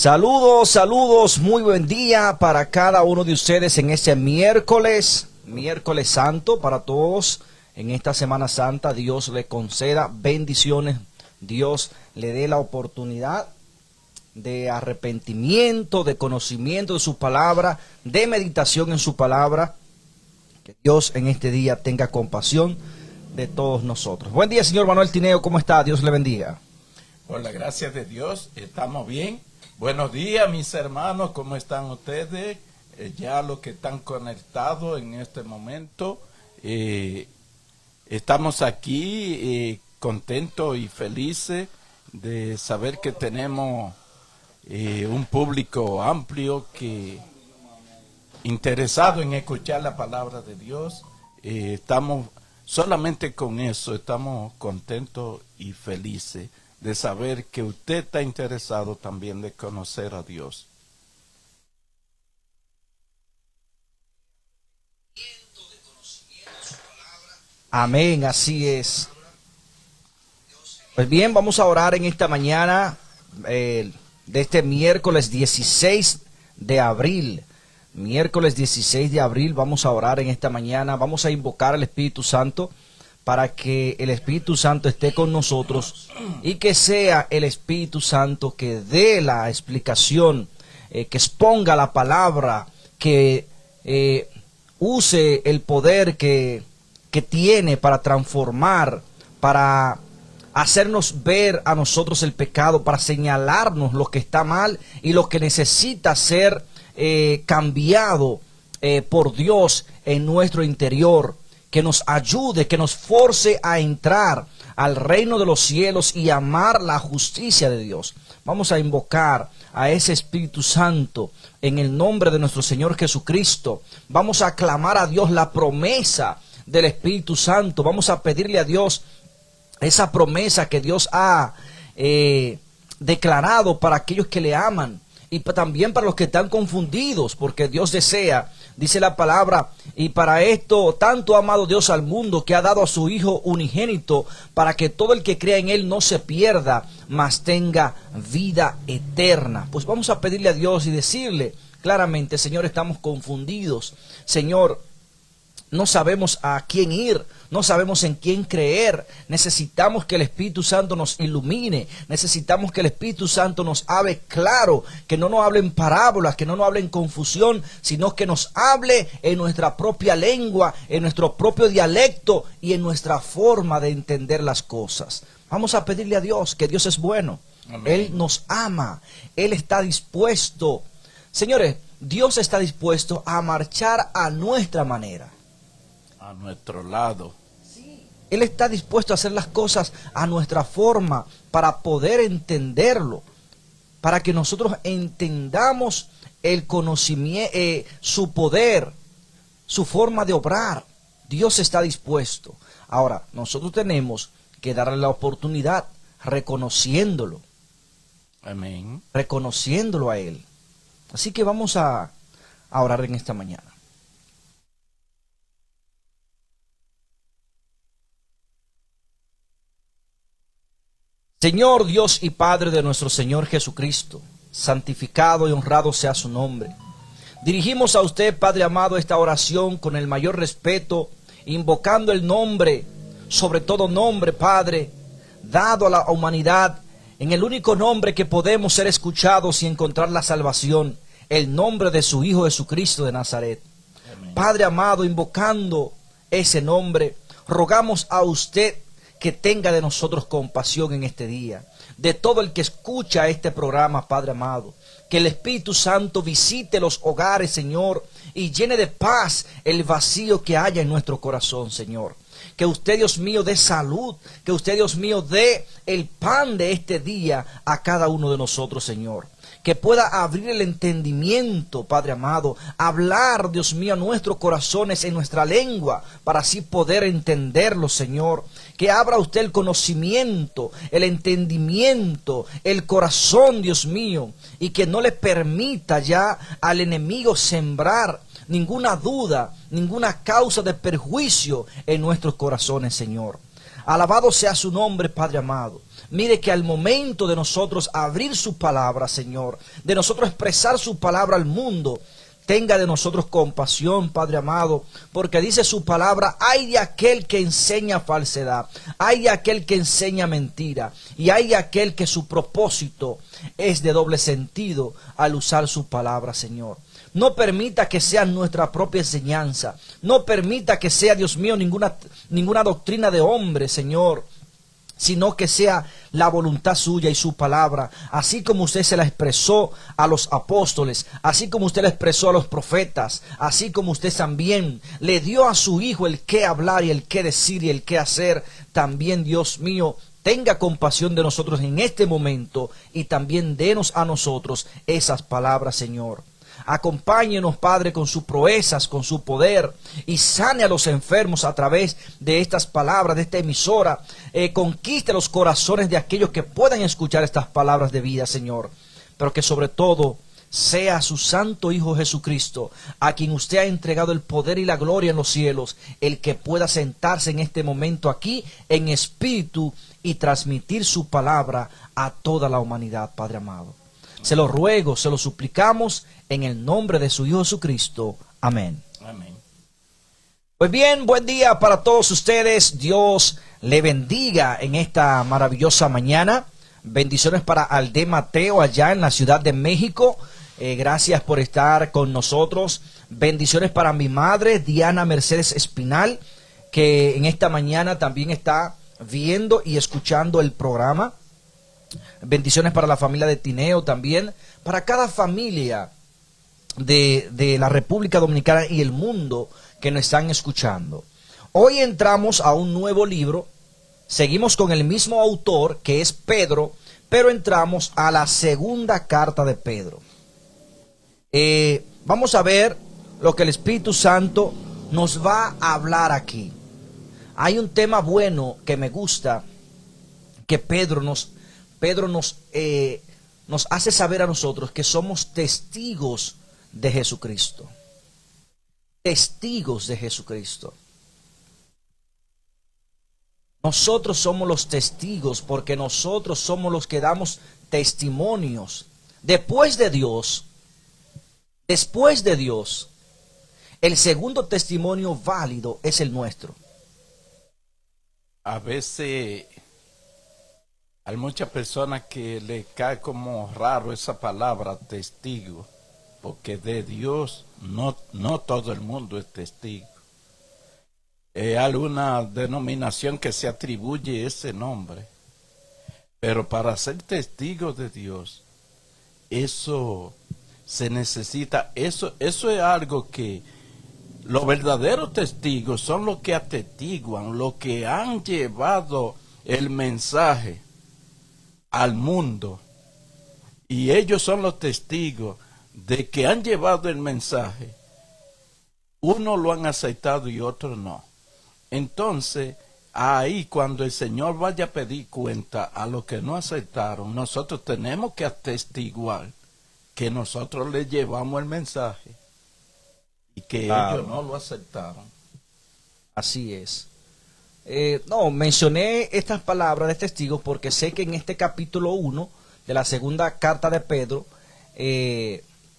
Saludos, saludos, muy buen día para cada uno de ustedes en este miércoles santo para todos. En esta Semana Santa Dios le conceda bendiciones, Dios le dé la oportunidad de arrepentimiento, de conocimiento de su palabra, de meditación en su palabra. Que Dios en este día tenga compasión de todos nosotros. Buen día, señor Manuel Tineo, ¿cómo está? Dios le bendiga. Por la gracia de Dios, estamos bien. Buenos días, mis hermanos, ¿cómo están ustedes? Ya los que están conectados en este momento, estamos aquí contentos y felices de saber que tenemos un público amplio que interesado en escuchar la palabra de Dios. Estamos solamente con eso, estamos contentos y felices de saber que usted está interesado también de conocer a Dios. Amén, así es. Pues bien, vamos a orar en esta mañana de este miércoles 16 de abril. Miércoles 16 de abril vamos a orar en esta mañana, vamos a invocar al Espíritu Santo para que el Espíritu Santo esté con nosotros y que sea el Espíritu Santo que dé la explicación, que exponga la palabra, que use el poder que tiene para transformar, para hacernos ver a nosotros el pecado, para señalarnos lo que está mal y lo que necesita ser cambiado por Dios en nuestro interior. Que nos ayude, que nos force a entrar al reino de los cielos y amar la justicia de Dios. Vamos a invocar a ese Espíritu Santo en el nombre de nuestro Señor Jesucristo. Vamos a clamar a Dios la promesa del Espíritu Santo. Vamos a pedirle a Dios esa promesa que Dios ha declarado para aquellos que le aman. Y también para los que están confundidos, porque Dios desea, dice la palabra, y para esto tanto ha amado Dios al mundo que ha dado a su Hijo unigénito, para que todo el que crea en Él no se pierda, mas tenga vida eterna. Pues vamos a pedirle a Dios y decirle claramente: Señor, estamos confundidos, Señor, no sabemos a quién ir, no sabemos en quién creer. Necesitamos que el Espíritu Santo nos ilumine, necesitamos que el Espíritu Santo nos hable claro, que no nos hable en parábolas, que no nos hable en confusión, sino que nos hable en nuestra propia lengua, en nuestro propio dialecto y en nuestra forma de entender las cosas. Vamos a pedirle a Dios, que Dios es bueno. Amén. Él nos ama, Él está dispuesto. Señores, Dios está dispuesto a marchar a nuestra manera, a nuestro lado. Sí. Él está dispuesto a hacer las cosas a nuestra forma para poder entenderlo, para que nosotros entendamos el conocimiento, su poder, su forma de obrar. Dios está dispuesto. Ahora, nosotros tenemos que darle la oportunidad, reconociéndolo. Amén. Reconociéndolo a Él. Así que vamos a orar en esta mañana. Señor Dios y Padre de nuestro Señor Jesucristo, santificado y honrado sea su nombre. Dirigimos a usted, Padre amado, esta oración con el mayor respeto, invocando el nombre, sobre todo nombre, Padre, dado a la humanidad, en el único nombre que podemos ser escuchados y encontrar la salvación, el nombre de su Hijo Jesucristo de Nazaret. Amén. Padre amado, invocando ese nombre, rogamos a usted que tenga de nosotros compasión en este día, de todo el que escucha este programa, Padre amado, que el Espíritu Santo visite los hogares, Señor, y llene de paz el vacío que haya en nuestro corazón, Señor. Que usted, Dios mío, dé salud, que usted, Dios mío, dé el pan de este día a cada uno de nosotros, Señor. Que pueda abrir el entendimiento, Padre amado, hablar, Dios mío, a nuestros corazones en nuestra lengua, para así poder entenderlo, Señor. Que abra usted el conocimiento, el entendimiento, el corazón, Dios mío, y que no le permita ya al enemigo sembrar ninguna duda, ninguna causa de perjuicio en nuestros corazones, Señor. Alabado sea su nombre, Padre amado. Mire que al momento de nosotros abrir su palabra, Señor, de nosotros expresar su palabra al mundo, tenga de nosotros compasión, Padre amado, porque dice su palabra: hay de aquel que enseña falsedad, hay de aquel que enseña mentira, y hay de aquel que su propósito es de doble sentido al usar su palabra, Señor. No permita que sea nuestra propia enseñanza, no permita que sea, Dios mío, ninguna doctrina de hombre, Señor, sino que sea la voluntad suya y su palabra, así como usted se la expresó a los apóstoles, así como usted la expresó a los profetas, así como usted también le dio a su Hijo el qué hablar y el qué decir y el qué hacer. También, Dios mío, tenga compasión de nosotros en este momento y también denos a nosotros esas palabras, Señor. Acompáñenos, Padre, con sus proezas, con su poder, y sane a los enfermos a través de estas palabras, de esta emisora. Conquiste los corazones de aquellos que puedan escuchar estas palabras de vida, Señor. Pero que sobre todo sea su santo Hijo Jesucristo, a quien usted ha entregado el poder y la gloria en los cielos, el que pueda sentarse en este momento aquí en espíritu y transmitir su palabra a toda la humanidad, Padre amado. Se lo ruego, se lo suplicamos en el nombre de su Hijo Jesucristo. Amén. Amén. Pues bien, buen día para todos ustedes. Dios le bendiga en esta maravillosa mañana. Bendiciones para Alde Mateo allá en la Ciudad de México. Gracias por estar con nosotros. Bendiciones para mi madre, Diana Mercedes Espinal, que en esta mañana también está viendo y escuchando el programa. Bendiciones para la familia de Tineo también, para cada familia de la República Dominicana y el mundo que nos están escuchando. Hoy entramos a un nuevo libro, seguimos con el mismo autor que es Pedro, pero entramos a la segunda carta de Pedro. Vamos a ver lo que el Espíritu Santo nos va a hablar aquí. Hay un tema bueno que me gusta, que Pedro nos hace saber a nosotros que somos testigos de Jesucristo. Testigos de Jesucristo. Nosotros somos los testigos porque nosotros somos los que damos testimonios. Después de Dios, el segundo testimonio válido es el nuestro. A veces hay muchas personas que le cae como raro esa palabra testigo, porque de Dios no todo el mundo es testigo. Hay alguna denominación que se atribuye ese nombre, pero para ser testigo de Dios, eso se necesita, eso es algo que los verdaderos testigos son los que atestiguan, los que han llevado el mensaje al mundo, y ellos son los testigos de que han llevado el mensaje. Unos lo han aceptado y otros no. Entonces, ahí cuando el Señor vaya a pedir cuenta a los que no aceptaron, nosotros tenemos que atestiguar que nosotros les llevamos el mensaje y que ellos no lo aceptaron. Así es. No, mencioné estas palabras de testigos porque sé que en este capítulo 1 de la segunda carta de Pedro,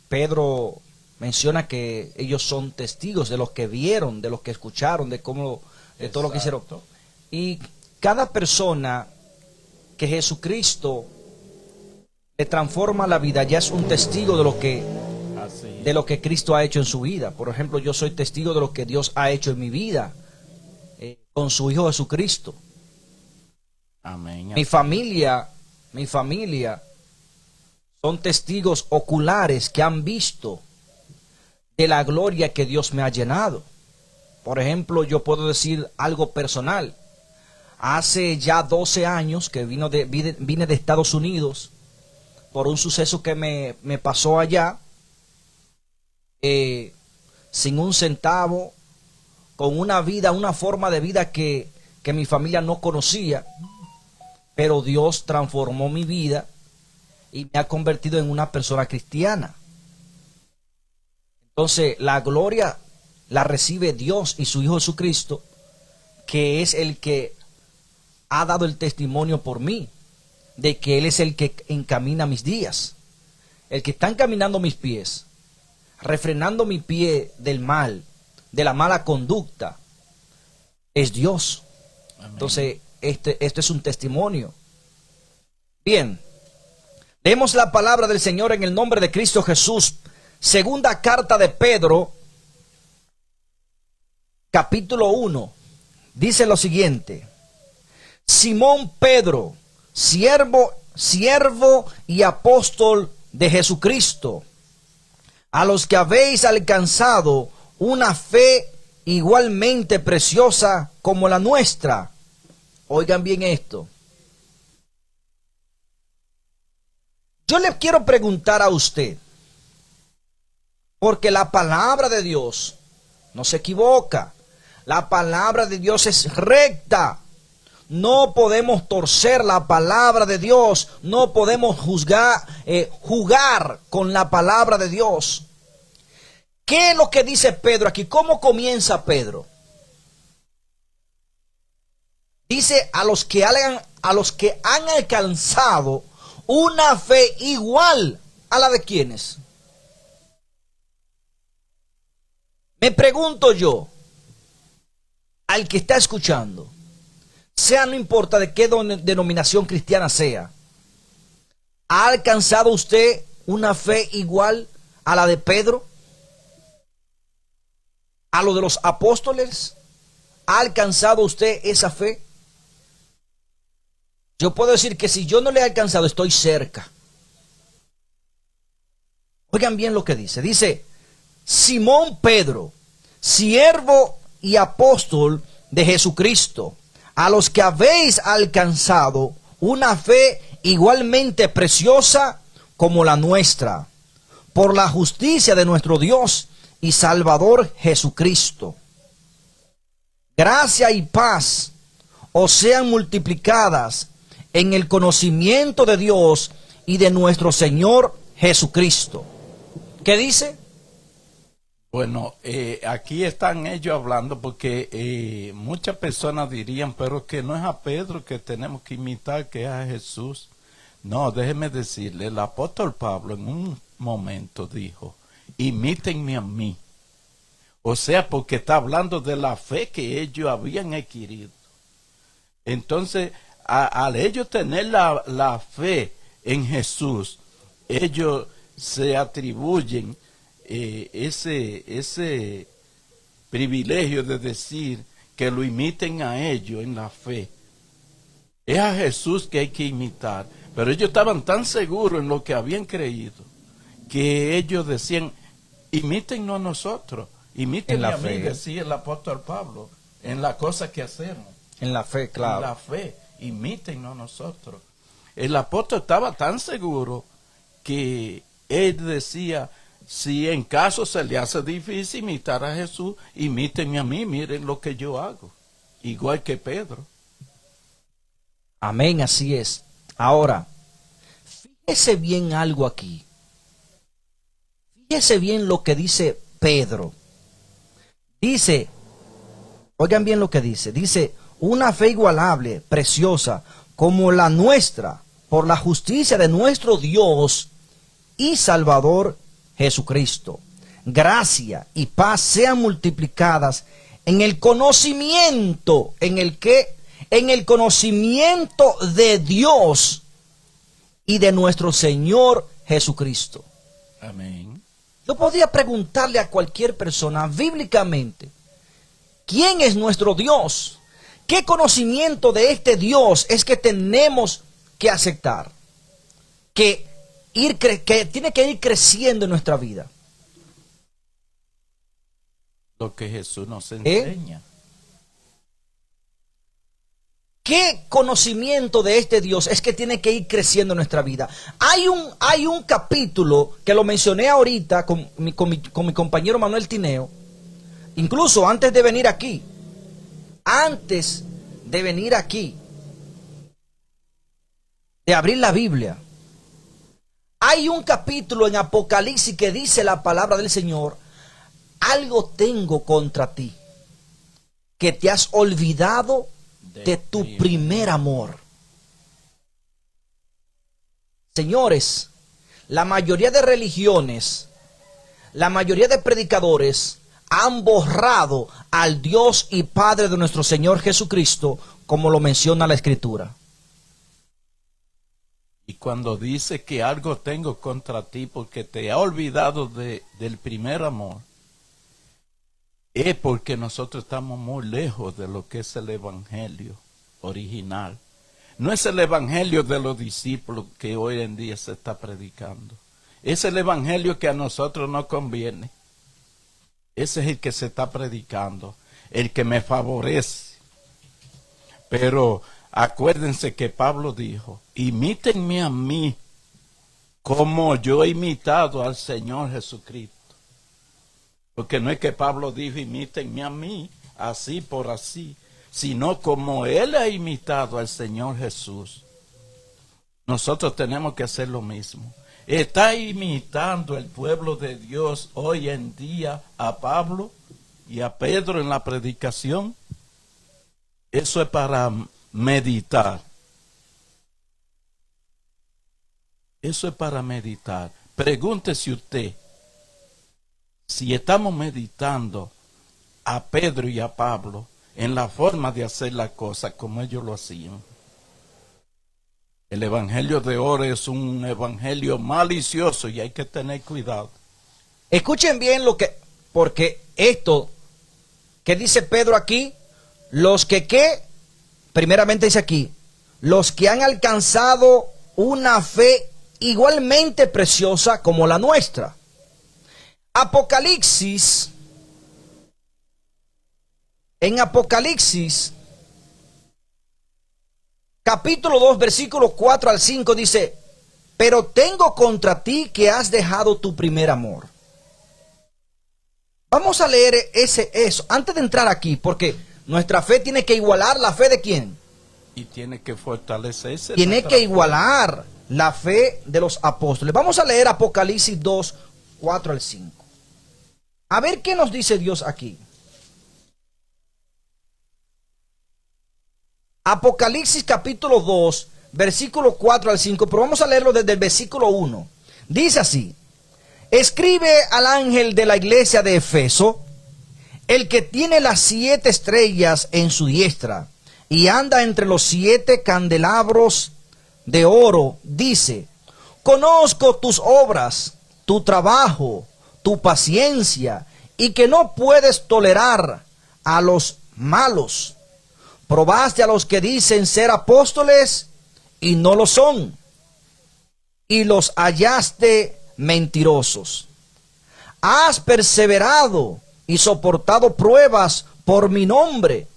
Pedro menciona que ellos son testigos de los que vieron, de los que escucharon, de cómo, de todo lo que hicieron. Y cada persona que Jesucristo le transforma la vida ya es un testigo de lo que Cristo ha hecho en su vida. Por ejemplo, yo soy testigo de lo que Dios ha hecho en mi vida con su Hijo Jesucristo. Amén. Mi familia son testigos oculares que han visto de la gloria que Dios me ha llenado. Por ejemplo, yo puedo decir algo personal. Hace ya 12 años que vine de Estados Unidos por un suceso que me pasó allá, sin un centavo, con una forma de vida que mi familia no conocía, pero Dios transformó mi vida y me ha convertido en una persona cristiana. Entonces, la gloria la recibe Dios y su Hijo Jesucristo, que es el que ha dado el testimonio por mí de que Él es el que encamina mis días, el que está encaminando mis pies, refrenando mi pie del mal, de la mala conducta, es Dios. Amén. Entonces, esto es un testimonio. Bien, leemos la palabra del Señor en el nombre de Cristo Jesús. Segunda carta de Pedro, capítulo 1, dice lo siguiente: Simón Pedro, siervo y apóstol de Jesucristo, a los que habéis alcanzado una fe igualmente preciosa como la nuestra. Oigan bien esto. Yo le quiero preguntar a usted, porque la palabra de Dios no se equivoca. La palabra de Dios es recta. No podemos torcer la palabra de Dios. No podemos jugar con la palabra de Dios. ¿Qué es lo que dice Pedro aquí? ¿Cómo comienza Pedro? Dice a los que han alcanzado una fe igual a la de quienes. Me pregunto yo, al que está escuchando, sea no importa de qué denominación cristiana sea, ¿ha alcanzado usted una fe igual a la de Pedro? ¿A lo de los apóstoles? ¿Ha alcanzado usted esa fe? Yo puedo decir que si yo no le he alcanzado, estoy cerca. Oigan bien lo que dice. Dice, Simón Pedro, siervo y apóstol de Jesucristo, a los que habéis alcanzado una fe igualmente preciosa como la nuestra, por la justicia de nuestro Dios y Salvador Jesucristo. Gracia y paz os sean multiplicadas en el conocimiento de Dios y de nuestro Señor Jesucristo. ¿Qué dice? Bueno, aquí están ellos hablando porque muchas personas dirían, pero que no es a Pedro que tenemos que imitar, que es a Jesús. No, déjeme decirle, el apóstol Pablo en un momento dijo, imítenme a mí. O sea, porque está hablando de la fe que ellos habían adquirido. Entonces, al ellos tener la fe en Jesús, ellos se atribuyen ese privilegio de decir que lo imiten a ellos en la fe. Es a Jesús que hay que imitar. Pero ellos estaban tan seguros en lo que habían creído que ellos decían, imítennos a nosotros, imítenme a mí, decía el apóstol Pablo, en la cosa que hacemos. En la fe, claro. En la fe, imítennos a nosotros. El apóstol estaba tan seguro que él decía, si en caso se le hace difícil imitar a Jesús, imítenme a mí, miren lo que yo hago. Igual que Pedro. Amén, así es. Ahora, fíjese bien algo aquí. Fíjese bien lo que dice Pedro. Dice, oigan bien lo que dice. Dice, una fe igualable, preciosa, como la nuestra, por la justicia de nuestro Dios y Salvador Jesucristo. Gracia y paz sean multiplicadas en el conocimiento, ¿en el qué? En el conocimiento de Dios y de nuestro Señor Jesucristo. Amén. Yo podría preguntarle a cualquier persona bíblicamente, ¿quién es nuestro Dios? ¿Qué conocimiento de este Dios es que tenemos que aceptar? Que tiene que ir creciendo en nuestra vida. Lo que Jesús nos enseña. ¿Qué conocimiento de este Dios es que tiene que ir creciendo en nuestra vida? Hay un capítulo que lo mencioné ahorita con mi compañero Manuel Tineo, incluso antes de venir aquí, de abrir la Biblia. Hay un capítulo en Apocalipsis que dice la palabra del Señor, algo tengo contra ti, que te has olvidado de tu primer amor. Señores, la mayoría de religiones, la mayoría de predicadores han borrado al Dios y Padre de nuestro Señor Jesucristo, como lo menciona la Escritura. Y cuando dice que algo tengo contra ti porque te ha olvidado del primer amor, es porque nosotros estamos muy lejos de lo que es el evangelio original. No es el evangelio de los discípulos que hoy en día se está predicando. Es el evangelio que a nosotros nos conviene. Ese es el que se está predicando, el que me favorece. Pero acuérdense que Pablo dijo, imítenme a mí como yo he imitado al Señor Jesucristo. Porque no es que Pablo dijo, imítenme a mí, así por así, sino como Él ha imitado al Señor Jesús. Nosotros tenemos que hacer lo mismo. Está imitando el pueblo de Dios hoy en día a Pablo y a Pedro en la predicación. Eso es para meditar. Eso es para meditar. Pregúntese usted si estamos meditando a Pedro y a Pablo en la forma de hacer las cosas como ellos lo hacían. El evangelio de ahora es un evangelio malicioso y hay que tener cuidado. Escuchen bien porque esto que dice Pedro aquí, primeramente dice aquí, los que han alcanzado una fe igualmente preciosa como la nuestra. En Apocalipsis, capítulo 2, versículos 4 al 5 dice, pero tengo contra ti que has dejado tu primer amor. Vamos a leer eso antes de entrar aquí, porque nuestra fe tiene que igualar la fe de ¿quién? Y tiene que fortalecerse. Tiene que igualar la fe de los apóstoles. Vamos a leer Apocalipsis 2, 4 al 5. A ver qué nos dice Dios aquí. Apocalipsis capítulo 2, versículo 4 al 5, pero vamos a leerlo desde el versículo 1. Dice así: escribe al ángel de la iglesia de Efeso, el que tiene las 7 estrellas en su diestra y anda entre los 7 candelabros de oro, dice: conozco tus obras, tu trabajo, tu paciencia, y que no puedes tolerar a los malos. Probaste a los que dicen ser apóstoles y no lo son, y los hallaste mentirosos. Has perseverado y soportado pruebas por mi nombre,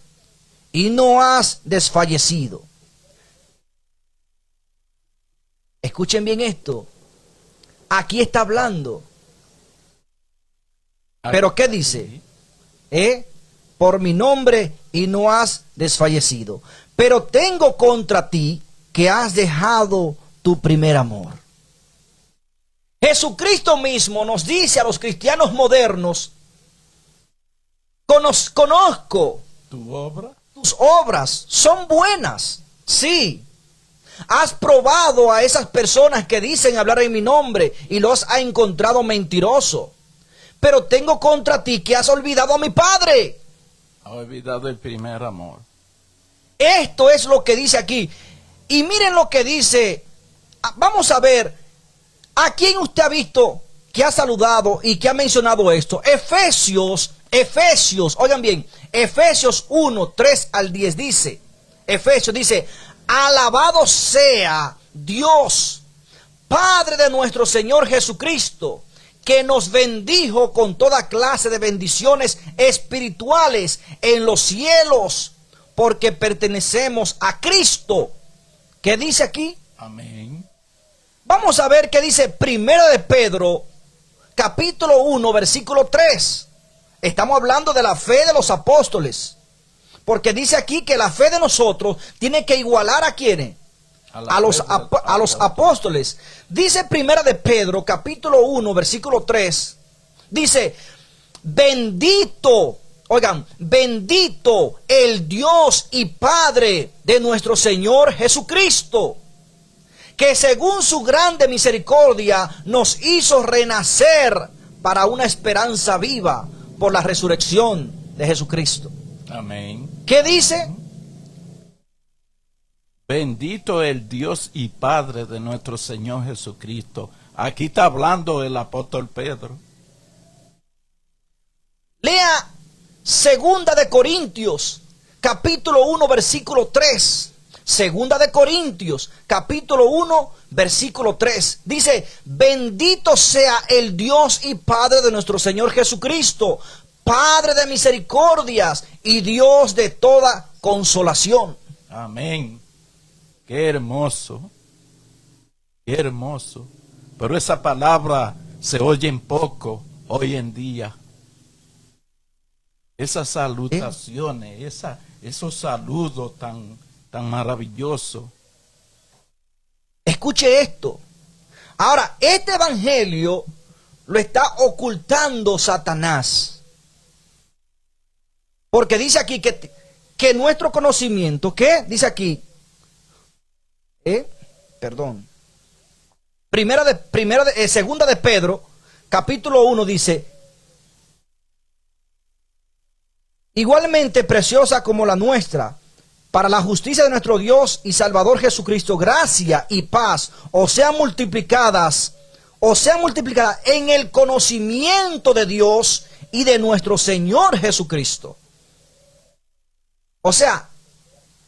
y no has desfallecido. Escuchen bien esto. Aquí está hablando. ¿Pero qué dice? Por mi nombre y no has desfallecido. Pero tengo contra ti que has dejado tu primer amor. Jesucristo mismo nos dice a los cristianos modernos: conozco tus obras, son buenas, sí. Has probado a esas personas que dicen hablar en mi nombre y los has encontrado mentiroso. Pero tengo contra ti que has olvidado a mi Padre. Ha olvidado el primer amor. Esto es lo que dice aquí. Y miren lo que dice. Vamos a ver, ¿a quién usted ha visto que ha saludado y que ha mencionado esto? Efesios, oigan bien, Efesios 1, 3 al 10 dice, Efesios dice: alabado sea Dios, Padre de nuestro Señor Jesucristo, que nos bendijo con toda clase de bendiciones espirituales en los cielos, porque pertenecemos a Cristo. ¿Qué dice aquí? Amén. Vamos a ver qué dice Primera de Pedro, capítulo 1, versículo 3. Estamos hablando de la fe de los apóstoles, porque dice aquí que la fe de nosotros tiene que igualar ¿a quiénes? A los apóstoles. Dice Primera de Pedro, capítulo 1, versículo 3. Dice: bendito Oigan, bendito el Dios y Padre de nuestro Señor Jesucristo, que según su grande misericordia nos hizo renacer para una esperanza viva por la resurrección de Jesucristo. Amén. ¿Qué dice? Bendito el Dios y Padre de nuestro Señor Jesucristo. Aquí está hablando el apóstol Pedro. Lea Segunda de Corintios, capítulo 1, versículo 3. Segunda de Corintios, capítulo 1, versículo 3. Dice, bendito sea el Dios y Padre de nuestro Señor Jesucristo, Padre de misericordias y Dios de toda consolación. Amén. Qué hermoso. Qué hermoso. Pero esa palabra se oye en poco hoy en día. Esas salutaciones, esos saludos tan maravillosos. Escuche esto. Ahora, este evangelio lo está ocultando Satanás. Porque dice aquí que nuestro conocimiento, ¿qué? Dice aquí, segunda de Pedro, capítulo 1 dice, igualmente preciosa como la nuestra, para la justicia de nuestro Dios y Salvador Jesucristo, gracia y paz, o sean multiplicadas en el conocimiento de Dios y de nuestro Señor Jesucristo. O sea,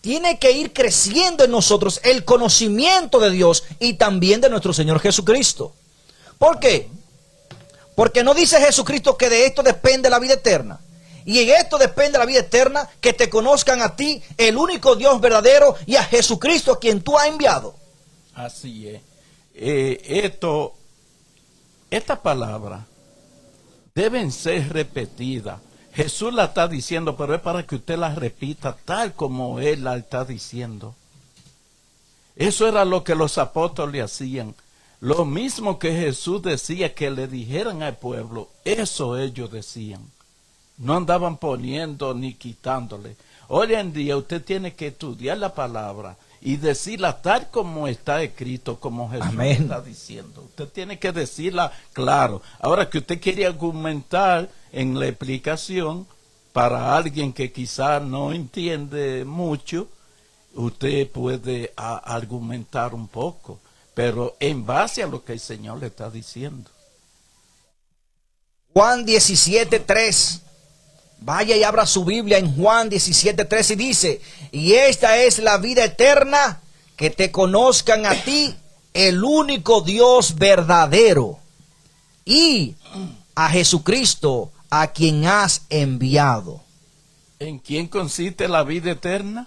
tiene que ir creciendo en nosotros el conocimiento de Dios y también de nuestro Señor Jesucristo. ¿Por qué? Porque no dice Jesucristo que de esto depende la vida eterna. Y en esto depende la vida eterna, que te conozcan a ti, el único Dios verdadero, y a Jesucristo a quien tú has enviado. Así es. Esta palabra deben ser repetidas. Jesús la está diciendo, pero es para que usted la repita tal como Él la está diciendo. Eso era lo que los apóstoles hacían. Lo mismo que Jesús decía que le dijeran al pueblo, eso ellos decían. No andaban poniendo ni quitándole. Hoy en día usted tiene que estudiar la palabra y decirla tal como está escrito, como Jesús está diciendo. Usted tiene que decirla claro. Ahora que usted quiere argumentar en la explicación para alguien que quizás no entiende mucho, usted puede argumentar un poco, pero en base a lo que el Señor le está diciendo. Juan 17:3. Vaya y abra su Biblia en Juan 17:3 y dice, y esta es la vida eterna, que te conozcan a ti, el único Dios verdadero, y a Jesucristo, a quien has enviado. ¿En quién consiste la vida eterna?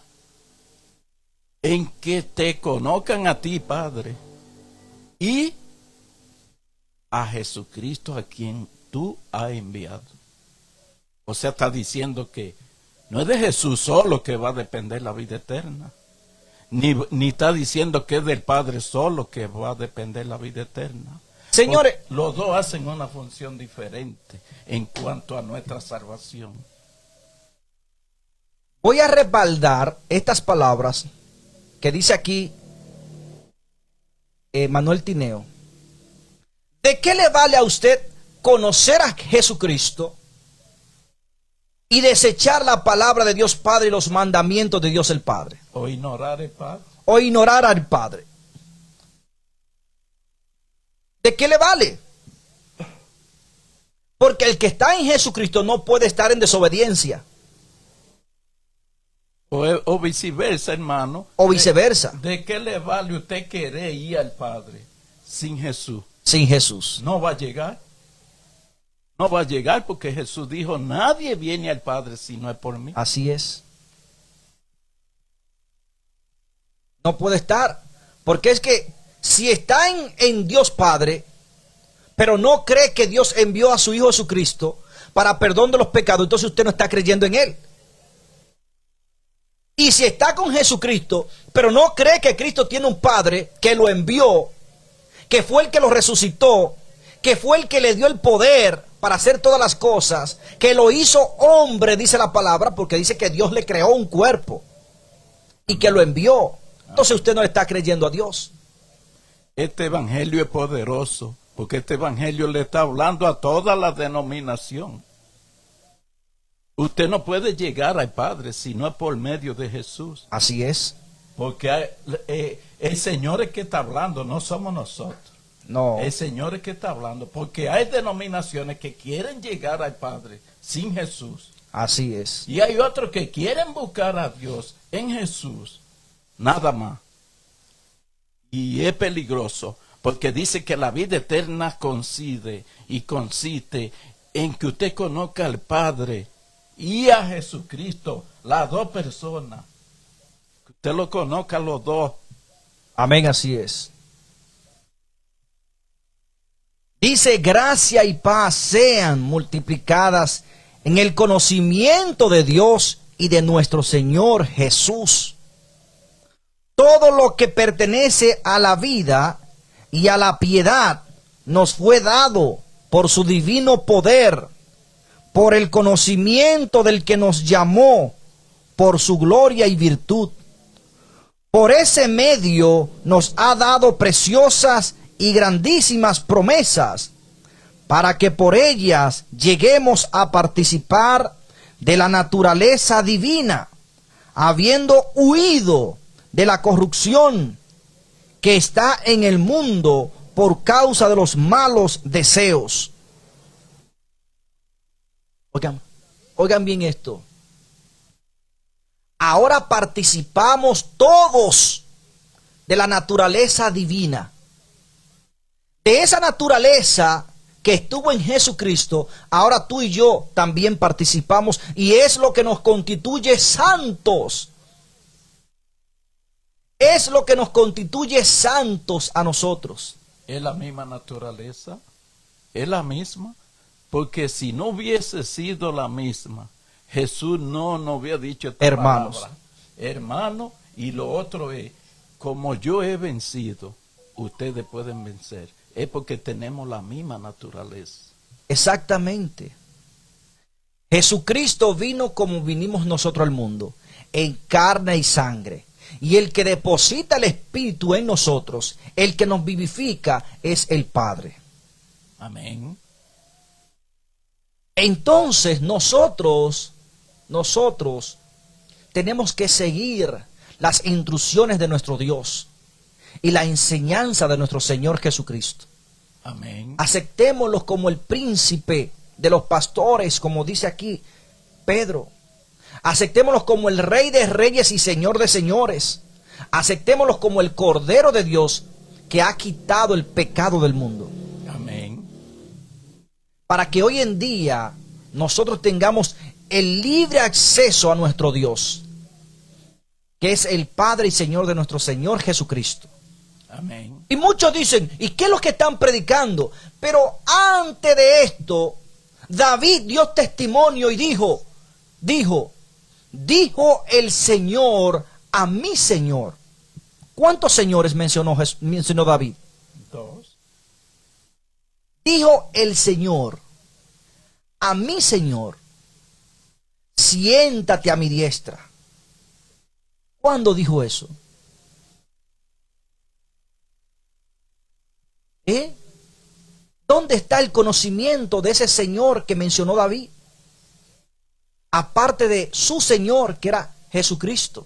En que te conozcan a ti, Padre, y a Jesucristo, a quien tú has enviado. O sea, está diciendo que no es de Jesús solo que va a depender la vida eterna. Ni está diciendo que es del Padre solo que va a depender la vida eterna. Señores, los dos hacen una función diferente en cuanto a nuestra salvación. Voy a respaldar estas palabras que dice aquí Manuel Tineo. ¿De qué le vale a usted conocer a Jesucristo y desechar la palabra de Dios Padre y los mandamientos de Dios el Padre? O ignorar el Padre. O ignorar al Padre. ¿De qué le vale? Porque el que está en Jesucristo no puede estar en desobediencia. O viceversa, hermano. O viceversa. ¿De qué le vale usted querer ir al Padre sin Jesús? Sin Jesús. No va a llegar. No va a llegar porque Jesús dijo, nadie viene al Padre si no es por mí. Así es. No puede estar. Porque es que si está en Dios Padre, pero no cree que Dios envió a su Hijo Jesucristo para perdón de los pecados, entonces usted no está creyendo en Él. Y si está con Jesucristo, pero no cree que Cristo tiene un Padre que lo envió, que fue el que lo resucitó, que fue el que le dio el poder para hacer todas las cosas, que lo hizo hombre, dice la palabra, porque dice que Dios le creó un cuerpo y que lo envió. Entonces usted no le está creyendo a Dios. Este evangelio es poderoso, porque este evangelio le está hablando a toda la denominación. Usted no puede llegar al Padre si no es por medio de Jesús. Así es. Porque el Señor es que está hablando, no somos nosotros. No. El Señor es que está hablando, porque hay denominaciones que quieren llegar al Padre sin Jesús. Así es. Y hay otros que quieren buscar a Dios en Jesús, nada más. Y es peligroso, porque dice que la vida eterna consiste en que usted conozca al Padre y a Jesucristo, las dos personas. Que usted lo conozca los dos. Amén, así es. Dice, gracia y paz sean multiplicadas en el conocimiento de Dios y de nuestro Señor Jesús. Todo lo que pertenece a la vida y a la piedad nos fue dado por su divino poder, por el conocimiento del que nos llamó, por su gloria y virtud. Por ese medio nos ha dado preciosas y grandísimas promesas, para que por ellas lleguemos a participar de la naturaleza divina, habiendo huido de la corrupción que está en el mundo por causa de los malos deseos. Oigan bien esto. Ahora participamos todos de la naturaleza divina. De esa naturaleza que estuvo en Jesucristo, ahora tú y yo también participamos, y es lo que nos constituye santos. Es lo que nos constituye santos a nosotros. Es la misma naturaleza, es la misma, porque si no hubiese sido la misma, Jesús no nos hubiera dicho esta Hermanos. palabra. Hermano, y lo otro es, como yo he vencido, ustedes pueden vencer. Es porque tenemos la misma naturaleza. Exactamente. Jesucristo vino como vinimos nosotros al mundo, en carne y sangre. Y el que deposita el Espíritu en nosotros, el que nos vivifica, es el Padre. Amén. Entonces nosotros tenemos que seguir las instrucciones de nuestro Dios y la enseñanza de nuestro Señor Jesucristo. Amén. Aceptémoslo como el príncipe de los pastores, como dice aquí Pedro. Aceptémoslo como el Rey de reyes y Señor de señores. Aceptémoslo como el Cordero de Dios que ha quitado el pecado del mundo. Amén. Para que hoy en día nosotros tengamos el libre acceso a nuestro Dios, que es el Padre y Señor de nuestro Señor Jesucristo. Amén. Y muchos dicen, ¿y qué es lo que están predicando? Pero antes de esto, David dio testimonio y dijo el Señor a mi Señor. ¿Cuántos señores mencionó David? 2. Dijo el Señor a mi Señor, siéntate a mi diestra. ¿Cuándo dijo eso? ¿Dónde está el conocimiento de ese Señor que mencionó David? Aparte de su Señor, que era Jesucristo.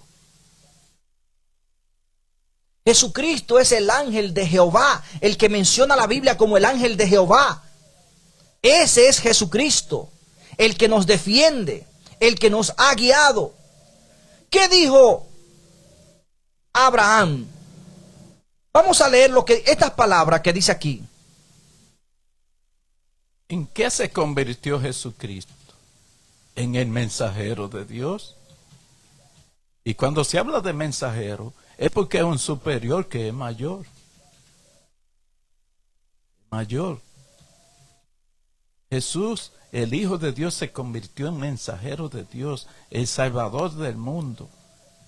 Jesucristo es el ángel de Jehová, el que menciona la Biblia como el ángel de Jehová. Ese es Jesucristo, el que nos defiende, el que nos ha guiado. ¿Qué dijo Abraham? Vamos a leer estas palabras que dice aquí. ¿En qué se convirtió Jesucristo? En el mensajero de Dios. Y cuando se habla de mensajero, es porque es un superior que es mayor. Mayor. Jesús, el Hijo de Dios, se convirtió en mensajero de Dios, el Salvador del mundo,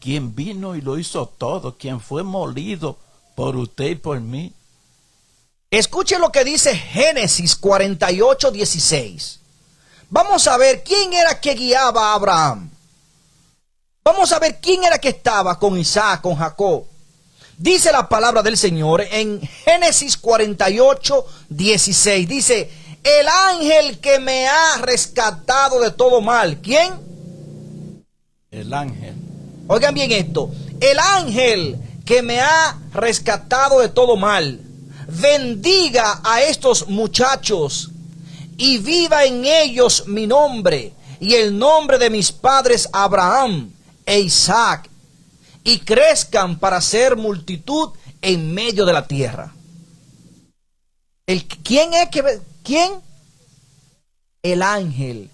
quien vino y lo hizo todo, quien fue molido por usted y por mí. Escuche lo que dice Génesis 48, 16. Vamos a ver quién era que guiaba a Abraham. Vamos a ver quién era que estaba con Isaac, con Jacob. Dice la palabra del Señor en Génesis 48, 16. Dice, el ángel que me ha rescatado de todo mal. ¿Quién? El ángel. Oigan bien esto. El ángel que me ha rescatado de todo mal, bendiga a estos muchachos y viva en ellos mi nombre y el nombre de mis padres Abraham e Isaac, y crezcan para ser multitud en medio de la tierra. ¿Quién es que quién? El ángel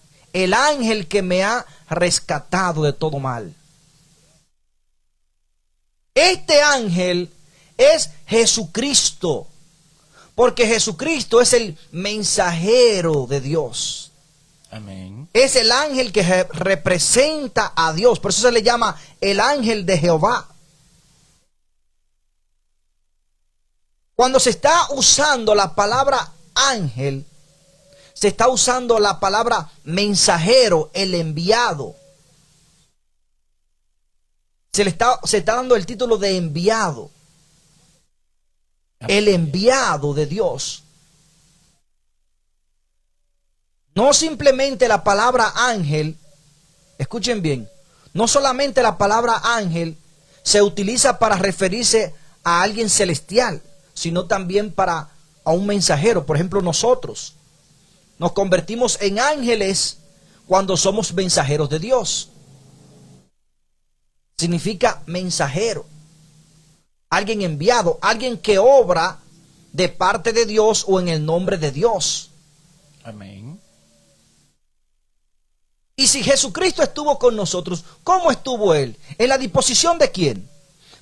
que me ha rescatado de todo mal. Este ángel es Jesucristo, porque Jesucristo es el mensajero de Dios. Amén. Es el ángel que representa a Dios. Por eso se le llama el ángel de Jehová. Cuando se está usando la palabra ángel, se está usando la palabra mensajero, el enviado. Se está dando el título de enviado. El enviado de Dios. No simplemente la palabra ángel, escuchen bien, no solamente la palabra ángel se utiliza para referirse a alguien celestial, sino también a un mensajero. Por ejemplo, nosotros nos convertimos en ángeles cuando somos mensajeros de Dios. Significa mensajero, alguien enviado, alguien que obra de parte de Dios o en el nombre de Dios. Amén. Y si Jesucristo estuvo con nosotros, ¿cómo estuvo Él? ¿En la disposición de quién?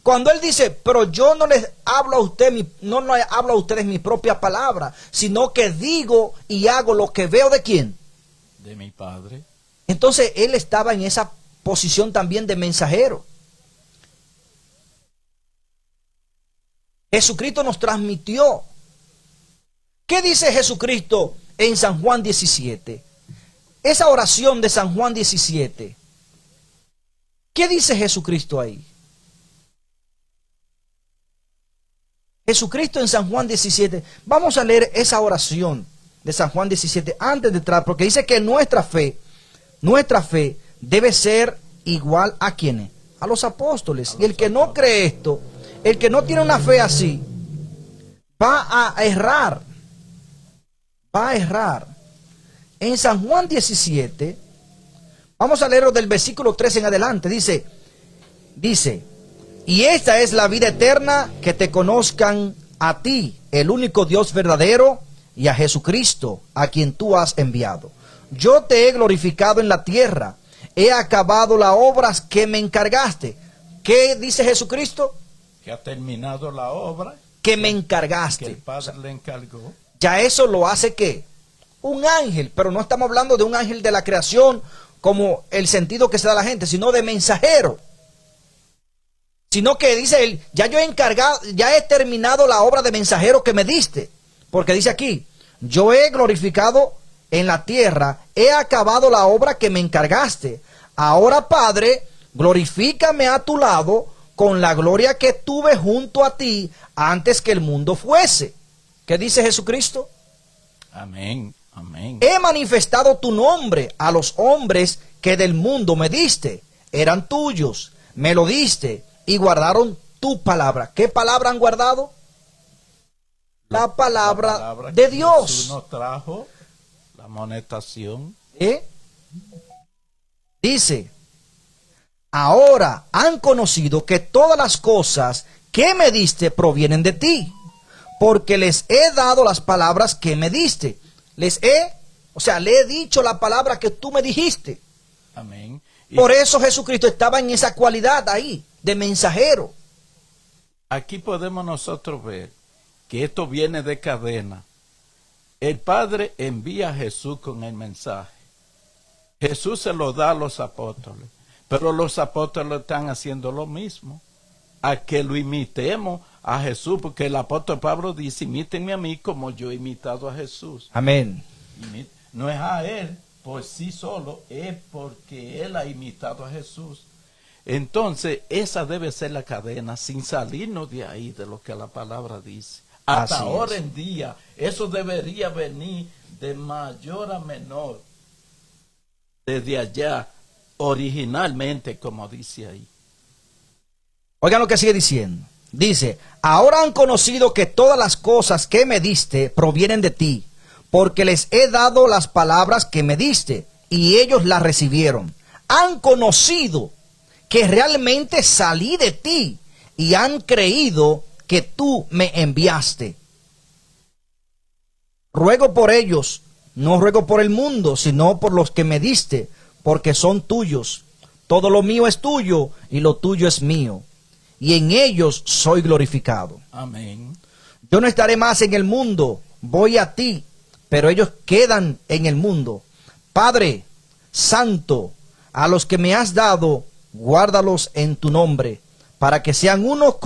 Cuando Él dice, pero yo no les hablo a ustedes, no hablo a ustedes mi propia palabra, sino que digo y hago lo que veo de quién. De mi Padre. Entonces Él estaba en esa posición también de mensajero. Jesucristo nos transmitió. ¿Qué dice Jesucristo en San Juan 17? Esa oración de San Juan 17. ¿Qué dice Jesucristo ahí? Jesucristo en San Juan 17. Vamos a leer esa oración de San Juan 17 antes de entrar, porque dice que nuestra fe debe ser igual a quienes, a los apóstoles. Y el que no cree esto, el que no tiene una fe así, va a errar. Va a errar. En San Juan 17, vamos a leerlo del versículo 3 en adelante. Dice, y esta es la vida eterna, que te conozcan a ti, el único Dios verdadero, y a Jesucristo, a quien tú has enviado. Yo te he glorificado en la tierra, he acabado las obras que me encargaste. ¿Qué dice Jesucristo? Que ha terminado la obra Que me encargaste. que el Padre le encargó. Ya eso lo hace ¿qué? Un ángel, pero no estamos hablando de un ángel de la creación como el sentido que se da a la gente, sino de mensajero. Sino que dice él, ya yo he encargado, ya he terminado la obra de mensajero que me diste. Porque dice aquí, yo he glorificado en la tierra, he acabado la obra que me encargaste. Ahora, Padre, glorifícame a tu lado con la gloria que tuve junto a ti antes que el mundo fuese. ¿Qué dice Jesucristo? Amén. Amén. He manifestado tu nombre a los hombres que del mundo me diste. Eran tuyos, me lo diste y guardaron tu palabra. ¿Qué palabra han guardado? La palabra de Dios. Jesús nos trajo la amonestación. Dice, ahora han conocido que todas las cosas que me diste provienen de ti, porque les he dado las palabras que me diste. Le he dicho la palabra que tú me dijiste. Amén. Por eso Jesucristo estaba en esa cualidad ahí, de mensajero. Aquí podemos nosotros ver que esto viene de cadena. El Padre envía a Jesús con el mensaje. Jesús se lo da a los apóstoles, pero los apóstoles están haciendo lo mismo. a que lo imitemos a Jesús, porque el apóstol Pablo dice, imítenme a mí como yo he imitado a Jesús. Amén. No es a él por sí solo, es porque él ha imitado a Jesús. Entonces, esa debe ser la cadena, sin salirnos de ahí, de lo que la palabra dice. Hasta Así ahora es. en día, eso debería venir de mayor a menor, desde allá, originalmente, como dice ahí. Oigan lo que sigue diciendo. Dice, ahora han conocido que todas las cosas que me diste provienen de ti, porque les he dado las palabras que me diste, y ellos las recibieron. Han conocido que realmente salí de ti, y han creído que tú me enviaste. Ruego por ellos, no ruego por el mundo, sino por los que me diste, porque son tuyos. Todo lo mío es tuyo, y lo tuyo es mío, y en ellos soy glorificado. Amén. Yo no estaré más en el mundo, voy a ti, pero ellos quedan en el mundo. Padre Santo, a los que me has dado, guárdalos en tu nombre, para que sean uno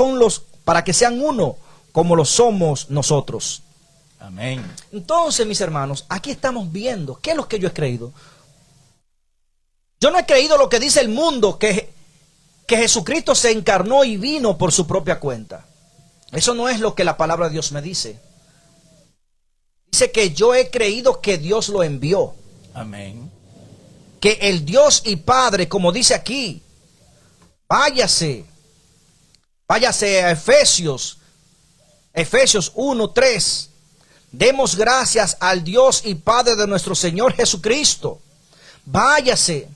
como lo somos nosotros. Amén. Entonces, mis hermanos, aquí estamos viendo qué es lo que yo he creído. Yo no he creído lo que dice el mundo, que Jesucristo se encarnó y vino por su propia cuenta. Eso no es lo que la palabra de Dios me dice. Dice que yo he creído que Dios lo envió. Amén. Que el Dios y Padre, como dice aquí, váyase a Efesios 1:3. Demos gracias al Dios y Padre de nuestro Señor Jesucristo. Váyase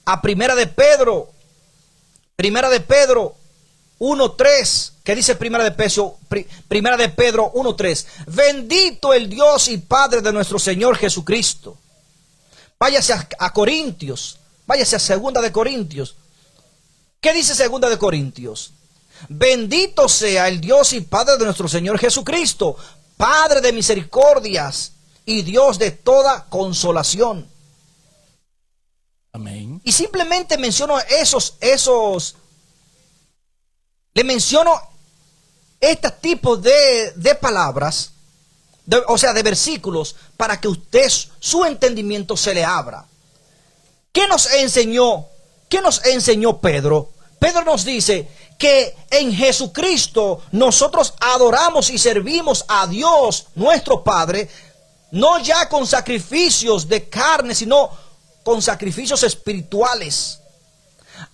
a Primera de Pedro 1:3, que dice Primera de Pedro 1:3. Bendito el Dios y Padre de nuestro Señor Jesucristo. Váyase a Corintios, váyase a Segunda de Corintios. ¿Qué dice Segunda de Corintios? Bendito sea el Dios y Padre de nuestro Señor Jesucristo, Padre de misericordias y Dios de toda consolación. Amén. Y simplemente menciono le menciono este tipo de palabras, de versículos, para que usted, su entendimiento se le abra. ¿Qué nos enseñó? ¿Qué nos enseñó Pedro? Pedro nos dice que en Jesucristo nosotros adoramos y servimos a Dios, nuestro Padre, no ya con sacrificios de carne, sino con sacrificios espirituales.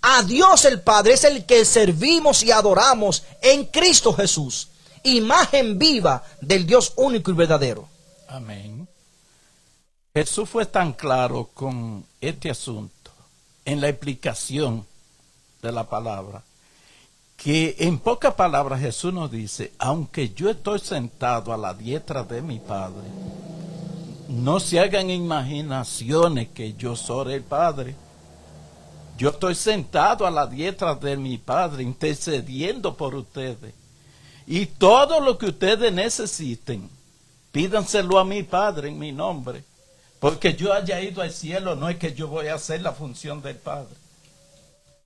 A Dios el Padre es el que servimos y adoramos en Cristo Jesús, imagen viva del Dios único y verdadero. Amén. Jesús fue tan claro con este asunto en la explicación de la palabra, que en pocas palabras Jesús nos dice, aunque yo estoy sentado a la diestra de mi Padre, no se hagan imaginaciones que yo soy el Padre. Yo estoy sentado a la diestra de mi Padre, intercediendo por ustedes. Y todo lo que ustedes necesiten, pídanselo a mi Padre en mi nombre. Porque yo haya ido al cielo, no es que yo voy a hacer la función del Padre.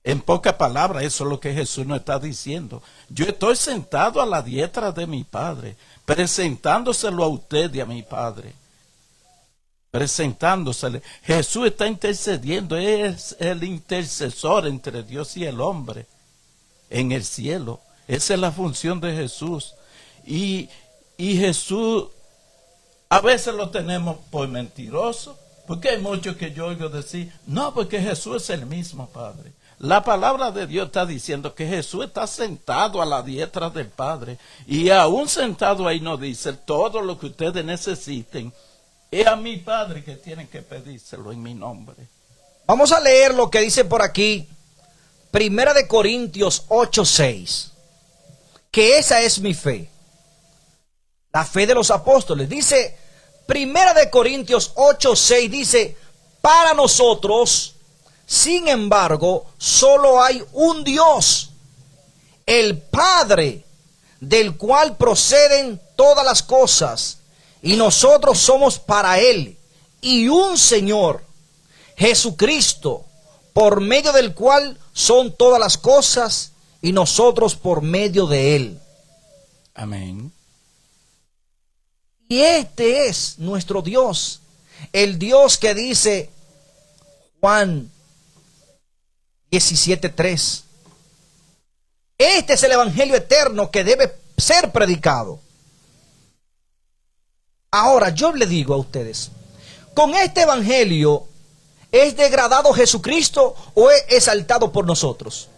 En pocas palabras, eso es lo que Jesús nos está diciendo. Yo estoy sentado a la diestra de mi Padre, presentándoselo a usted y a mi Padre. Presentándosele. Jesús está intercediendo, es el intercesor entre Dios y el hombre en el cielo. Esa es la función de Jesús. Y Jesús, a veces lo tenemos por mentiroso, porque hay muchos que yo oigo decir, no, porque Jesús es el mismo Padre. La palabra de Dios está diciendo que Jesús está sentado a la diestra del Padre, y aún sentado ahí nos dice, todo lo que ustedes necesiten, es a mi Padre que tienen que pedírselo en mi nombre. Vamos a leer lo que dice por aquí, Primera de Corintios 8:6, que esa es mi fe, la fe de los apóstoles. Dice, Primera de Corintios 8:6, dice, para nosotros, sin embargo, solo hay un Dios, el Padre, del cual proceden todas las cosas, y nosotros somos para Él, y un Señor, Jesucristo, por medio del cual son todas las cosas y nosotros por medio de Él. Amén. Y este es nuestro Dios, el Dios que dice Juan 17:3. Este es el evangelio eterno que debe ser predicado. Ahora yo le digo a ustedes, ¿con este evangelio es degradado Jesucristo o es exaltado por nosotros?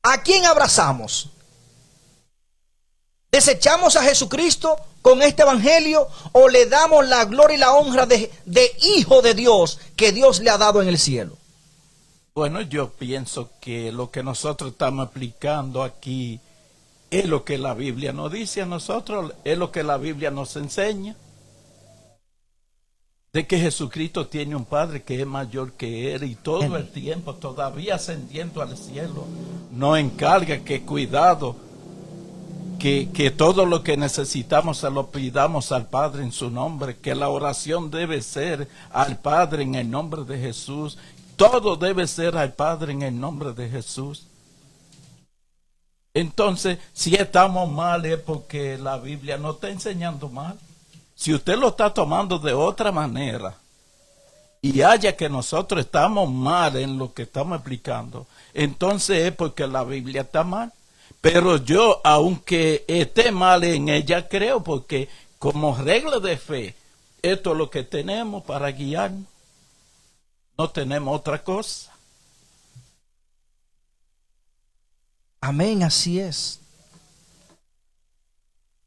¿A quién abrazamos? ¿Desechamos a Jesucristo con este evangelio o le damos la gloria y la honra de Hijo de Dios que Dios le ha dado en el cielo? Bueno, yo pienso que lo que nosotros estamos aplicando aquí es lo que la Biblia nos dice a nosotros, es lo que la Biblia nos enseña. De que Jesucristo tiene un Padre que es mayor que Él y todo el tiempo, todavía ascendiendo al cielo, nos encarga que cuidado, que todo lo que necesitamos se lo pidamos al Padre en su nombre, que la oración debe ser al Padre en el nombre de Jesús. Todo debe ser al Padre en el nombre de Jesús. Entonces, si estamos mal es porque la Biblia nos está enseñando mal. Si usted lo está tomando de otra manera y haya que nosotros estamos mal en lo que estamos explicando, entonces es porque la Biblia está mal. Pero yo, aunque esté mal en ella, creo porque como regla de fe, esto es lo que tenemos para guiarnos. No tenemos otra cosa. Amén, así es.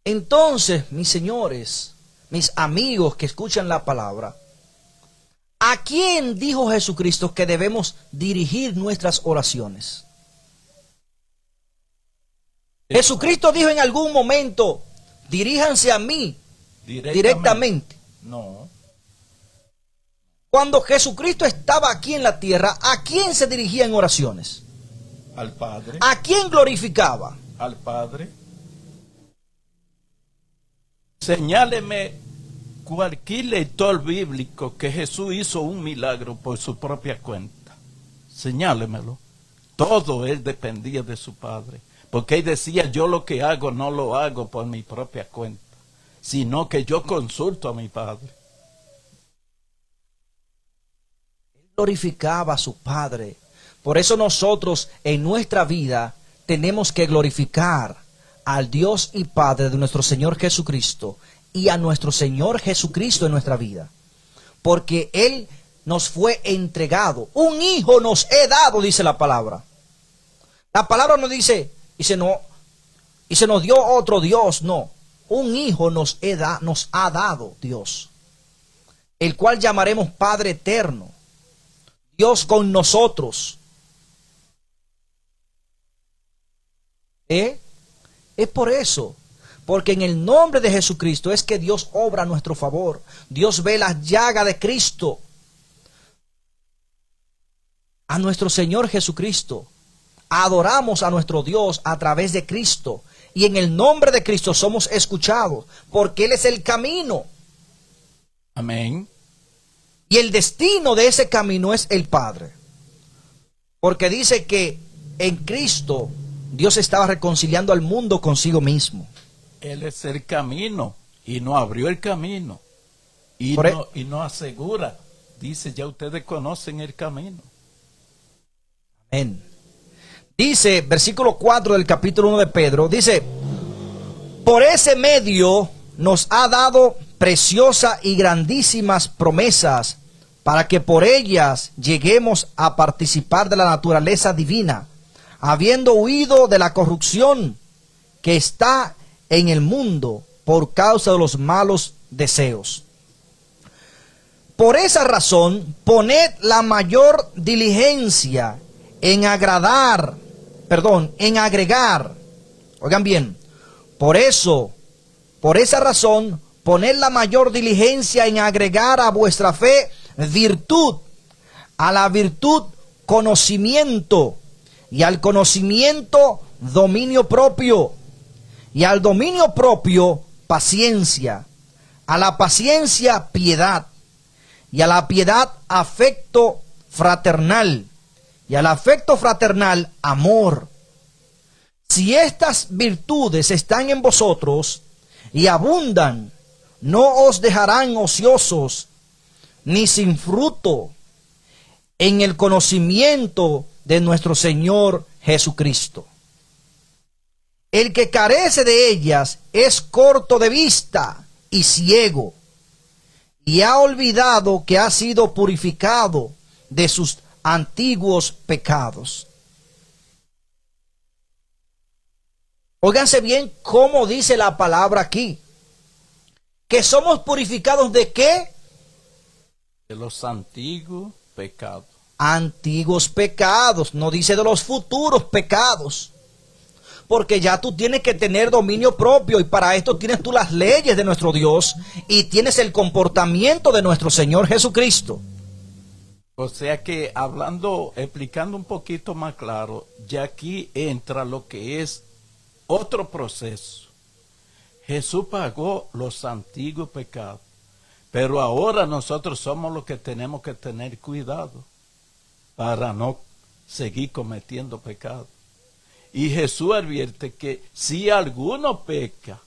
Entonces, mis señores, mis amigos que escuchan la palabra, ¿a quién dijo Jesucristo que debemos dirigir nuestras oraciones? Jesucristo dijo en algún momento, diríjanse a mí directamente. No. Cuando Jesucristo estaba aquí en la tierra, ¿a quién se dirigía en oraciones? Al Padre. ¿A quién glorificaba? Al Padre. Señáleme cualquier lector bíblico que Jesús hizo un milagro por su propia cuenta. Señálemelo. Todo él dependía de su Padre. Porque él decía, yo lo que hago no lo hago por mi propia cuenta, sino que yo consulto a mi Padre. Glorificaba a su Padre. Por eso nosotros en nuestra vida tenemos que glorificar al Dios y Padre de nuestro Señor Jesucristo y a nuestro Señor Jesucristo en nuestra vida. Porque Él nos fue entregado. Un hijo nos he dado, dice la palabra. La palabra no dice, y se nos dio otro Dios, no. Un hijo nos ha dado Dios, el cual llamaremos Padre eterno. Dios con nosotros. Es por eso, porque en el nombre de Jesucristo es que Dios obra a nuestro favor. Dios ve las llagas de Cristo, a nuestro Señor Jesucristo. Adoramos a nuestro Dios a través de Cristo, y en el nombre de Cristo somos escuchados, porque Él es el camino. Amén. Y el destino de ese camino es el Padre. Porque dice que en Cristo Dios estaba reconciliando al mundo consigo mismo. Él es el camino y no abrió el camino. Y no asegura. Dice, ya ustedes conocen el camino. Amén. Dice, versículo 4 del capítulo 1 de Pedro, dice, por ese medio nos ha dado preciosas y grandísimas promesas, para que por ellas lleguemos a participar de la naturaleza divina, habiendo huido de la corrupción que está en el mundo por causa de los malos deseos. Por esa razón, poned la mayor diligencia en agregar, oigan bien, por esa razón, poned la mayor diligencia en agregar a vuestra fe virtud, a la virtud conocimiento, y al conocimiento dominio propio, y al dominio propio paciencia, a la paciencia piedad, y a la piedad afecto fraternal, y al afecto fraternal, amor. Si estas virtudes están en vosotros y abundan, no os dejarán ociosos ni sin fruto en el conocimiento de nuestro Señor Jesucristo. El que carece de ellas es corto de vista y ciego, y ha olvidado que ha sido purificado de sus antiguos pecados. Óiganse bien cómo dice la palabra aquí. Que somos purificados ¿de qué? De los antiguos pecados. Antiguos pecados, no dice de los futuros pecados. Porque ya tú tienes que tener dominio propio y para esto tienes tú las leyes de nuestro Dios y tienes el comportamiento de nuestro Señor Jesucristo. O sea que explicando un poquito más claro, ya aquí entra lo que es otro proceso. Jesús pagó los antiguos pecados, pero ahora nosotros somos los que tenemos que tener cuidado para no seguir cometiendo pecados. Y Jesús advierte que si alguno peca,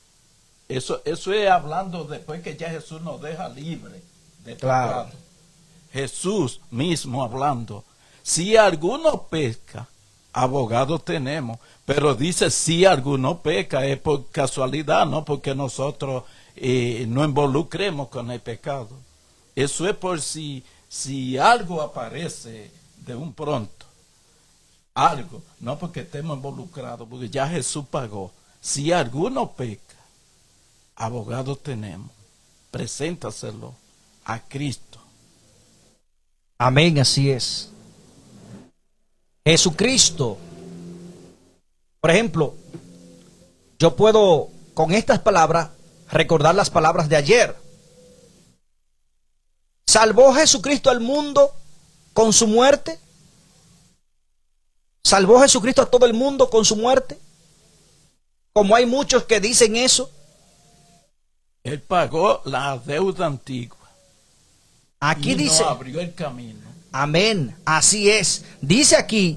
eso es hablando después que ya Jesús nos deja libre de pecado. Jesús mismo hablando, si alguno peca, abogado tenemos, pero dice si alguno peca, es por casualidad, no porque nosotros no involucremos con el pecado. Eso es por si algo aparece de un pronto. Algo, no porque estemos involucrados, porque ya Jesús pagó. Si alguno peca, abogado tenemos, preséntaselo a Cristo. Amén, así es. Jesucristo, por ejemplo, yo puedo con estas palabras recordar las palabras de ayer. ¿Salvó Jesucristo al mundo con su muerte? ¿Salvó Jesucristo a todo el mundo con su muerte? Como hay muchos que dicen eso. Él pagó la deuda antigua. Aquí dice, abrió el camino. Amén, así es. Dice aquí,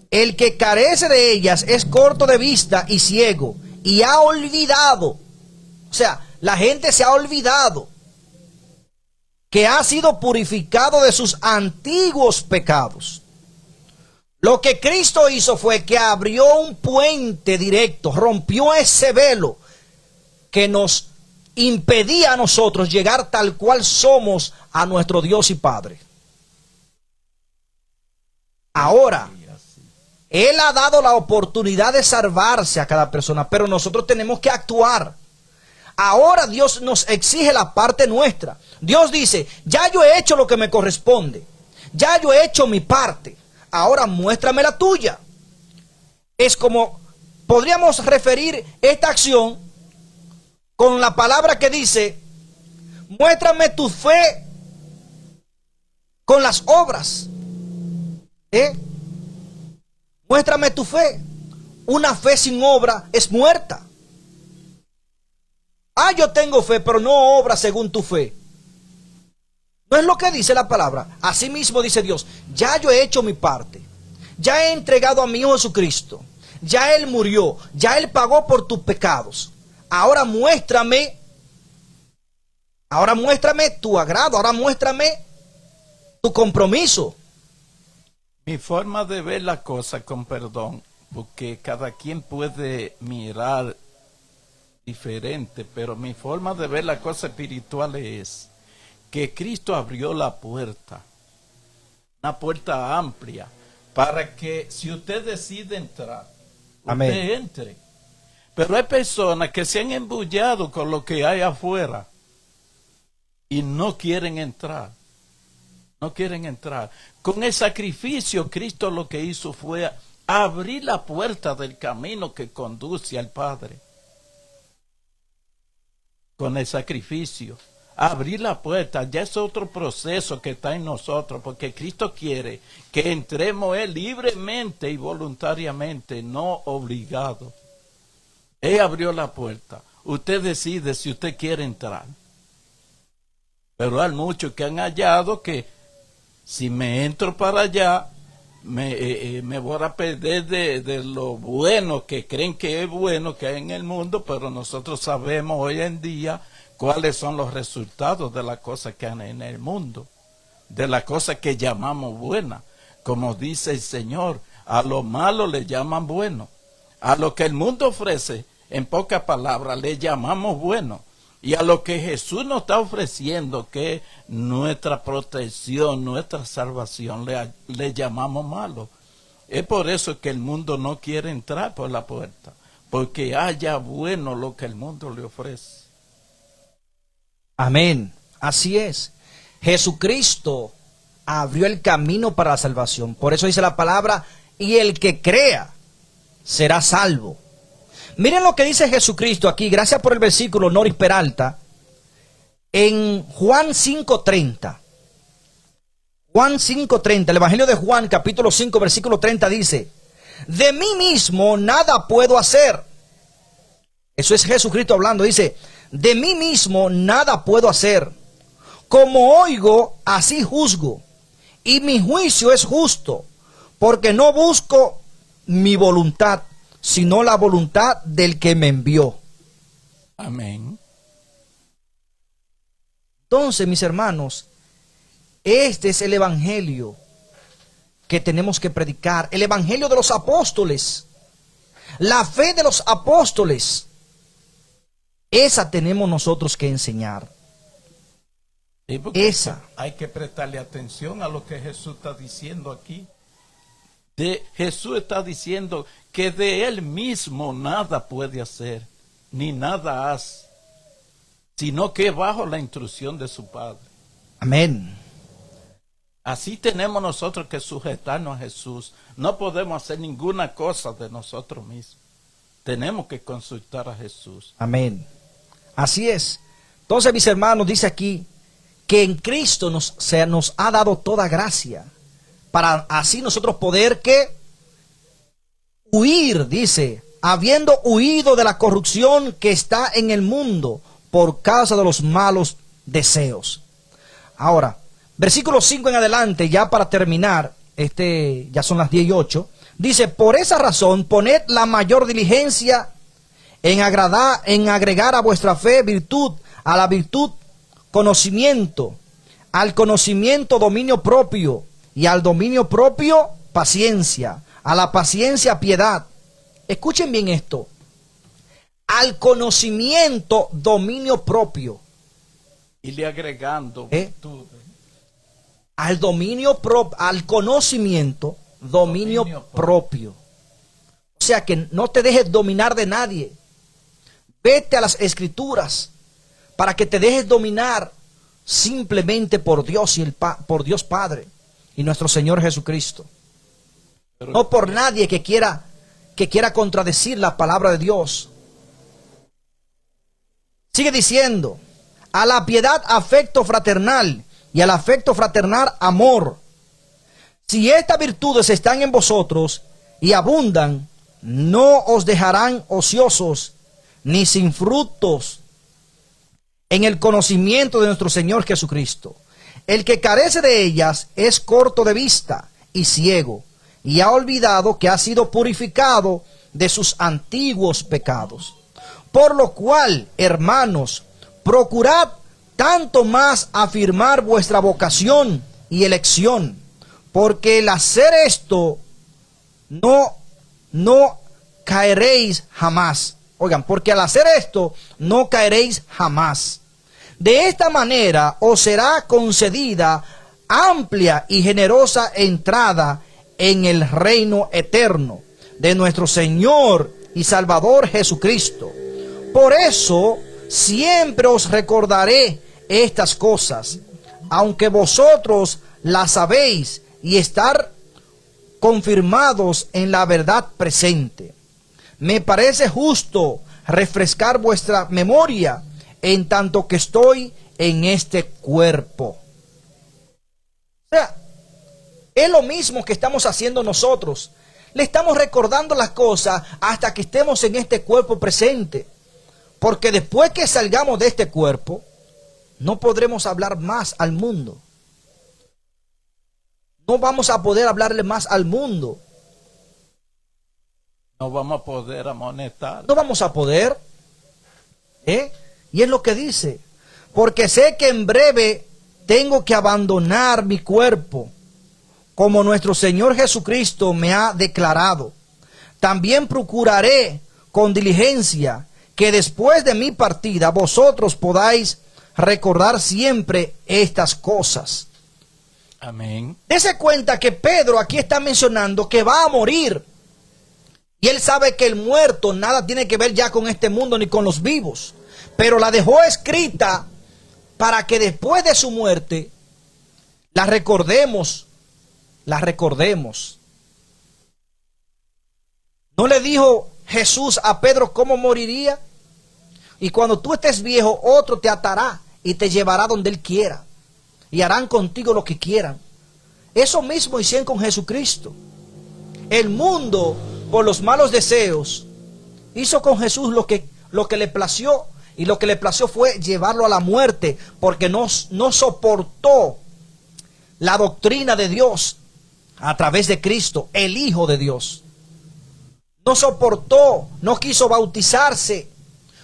el que carece de ellas es corto de vista y ciego, y ha olvidado. O sea, la gente se ha olvidado que ha sido purificado de sus antiguos pecados. Lo que Cristo hizo fue que abrió un puente directo, rompió ese velo que nos impedía a nosotros llegar tal cual somos a nuestro Dios y Padre. Ahora, Él ha dado la oportunidad de salvarse a cada persona, pero nosotros tenemos que actuar. Ahora Dios nos exige la parte nuestra. Dios dice, ya yo he hecho lo que me corresponde, ya yo he hecho mi parte. Ahora muéstrame la tuya. Es como podríamos referir esta acción con la palabra que dice, muéstrame tu fe con las obras. Muéstrame tu fe. Una fe sin obra es muerta. Yo tengo fe, pero no obra según tu fe. No es lo que dice la palabra. Así mismo dice Dios, ya yo he hecho mi parte. Ya he entregado a mi Hijo Jesucristo. Ya Él murió. Ya Él pagó por tus pecados. Ahora muéstrame tu agrado. Ahora muéstrame tu compromiso. Mi forma de ver la cosa, con perdón, porque cada quien puede mirar diferente, pero mi forma de ver la cosa espiritual es que Cristo abrió la puerta, una puerta amplia, para que si usted decide entrar, Amén, usted entre. Pero hay personas que se han embullado con lo que hay afuera y no quieren entrar. No quieren entrar. Con el sacrificio, Cristo lo que hizo fue abrir la puerta del camino que conduce al Padre. Con el sacrificio, abrir la puerta, ya es otro proceso que está en nosotros, porque Cristo quiere que entremos Él libremente y voluntariamente, no obligado. Él abrió la puerta. Usted decide si usted quiere entrar. Pero hay muchos que han hallado que si me entro para allá, me voy a perder de lo bueno que creen que es bueno que hay en el mundo, pero nosotros sabemos hoy en día cuáles son los resultados de las cosas que hay en el mundo, de las cosas que llamamos buenas. Como dice el Señor, a lo malo le llaman bueno, a lo que el mundo ofrece, en pocas palabras, le llamamos bueno. Y a lo que Jesús nos está ofreciendo, que es nuestra protección, nuestra salvación, le llamamos malo. Es por eso que el mundo no quiere entrar por la puerta, porque haya bueno lo que el mundo le ofrece. Amén. Así es. Jesucristo abrió el camino para la salvación. Por eso dice la palabra, y el que crea será salvo. Miren lo que dice Jesucristo aquí, gracias por el versículo, Noris Peralta, en Juan 5:30. Juan 5:30, el Evangelio de Juan, capítulo 5, versículo 30 dice, de mí mismo nada puedo hacer. Eso es Jesucristo hablando, dice, de mí mismo nada puedo hacer. Como oigo, así juzgo, y mi juicio es justo, porque no busco mi voluntad, sino la voluntad del que me envió. Amén. Entonces, mis hermanos, este es el evangelio que tenemos que predicar, el evangelio de los apóstoles, la fe de los apóstoles. Esa tenemos nosotros que enseñar. Esa. Hay que prestarle atención a lo que Jesús está diciendo aquí. Jesús está diciendo que de él mismo nada puede hacer, ni nada hace, sino que bajo la instrucción de su Padre. Amén. Así tenemos nosotros que sujetarnos a Jesús. No podemos hacer ninguna cosa de nosotros mismos. Tenemos que consultar a Jesús. Amén. Así es. Entonces, mis hermanos, dice aquí que en Cristo se nos ha dado toda gracia, para así nosotros poder que huir, dice, habiendo huido de la corrupción que está en el mundo por causa de los malos deseos. Ahora, versículo 5 en adelante, ya para terminar, ya son las 10:08, dice, por esa razón, poned la mayor diligencia en agregar a vuestra fe virtud, a la virtud conocimiento, al conocimiento dominio propio, y al dominio propio paciencia, a la paciencia piedad. Escuchen bien esto. Al conocimiento dominio propio. Y le agregando virtud. Al dominio propio, al conocimiento dominio propio. O sea que no te dejes dominar de nadie. Vete a las escrituras para que te dejes dominar simplemente por Dios y por Dios Padre y nuestro Señor Jesucristo. No por nadie que quiera contradecir la palabra de Dios. Sigue diciendo, a la piedad afecto fraternal, y al afecto fraternal amor. Si estas virtudes están en vosotros y abundan, no os dejarán ociosos ni sin frutos en el conocimiento de nuestro Señor Jesucristo. El que carece de ellas es corto de vista y ciego, y ha olvidado que ha sido purificado de sus antiguos pecados. Por lo cual, hermanos, procurad tanto más afirmar vuestra vocación y elección, porque el hacer esto no caeréis jamás. Oigan, porque al hacer esto no caeréis jamás. De esta manera os será concedida amplia y generosa entrada en el reino eterno de nuestro Señor y Salvador Jesucristo. Por eso siempre os recordaré estas cosas, aunque vosotros las sabéis y estar confirmados en la verdad presente. Me parece justo refrescar vuestra memoria en tanto que estoy en este cuerpo. O sea, es lo mismo que estamos haciendo nosotros. Le estamos recordando las cosas hasta que estemos en este cuerpo presente. Porque después que salgamos de este cuerpo, no podremos hablar más al mundo. No vamos a poder hablarle más al mundo. No vamos a poder amonestar. No vamos a poder. Y es lo que dice. Porque sé que en breve tengo que abandonar mi cuerpo, como nuestro Señor Jesucristo me ha declarado. También procuraré con diligencia que después de mi partida vosotros podáis recordar siempre estas cosas. Amén. Dese cuenta que Pedro aquí está mencionando que va a morir. Y él sabe que el muerto nada tiene que ver ya con este mundo ni con los vivos. Pero la dejó escrita para que después de su muerte la recordemos. La recordemos. ¿No le dijo Jesús a Pedro cómo moriría? Y cuando tú estés viejo, otro te atará y te llevará donde él quiera. Y harán contigo lo que quieran. Eso mismo hicieron con Jesucristo. El mundo, por los malos deseos, hizo con Jesús lo que le plació. Y lo que le plació fue llevarlo a la muerte, porque no soportó la doctrina de Dios a través de Cristo, el Hijo de Dios. No soportó, no quiso bautizarse,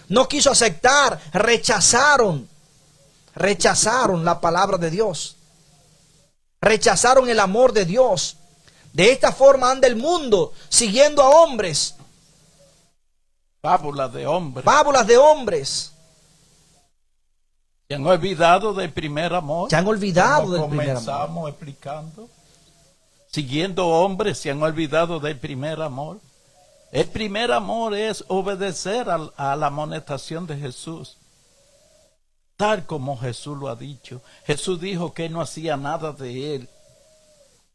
no quiso aceptar, rechazaron la palabra de Dios, rechazaron el amor de Dios. De esta forma anda el mundo, siguiendo a hombres. Fábulas de hombres. Fábulas de hombres. Se han olvidado del primer amor. Se han olvidado del primer amor. Comenzamos explicando. Siguiendo hombres, se han olvidado del primer amor. El primer amor es obedecer a la amonestación de Jesús. Tal como Jesús lo ha dicho. Jesús dijo que él no hacía nada de él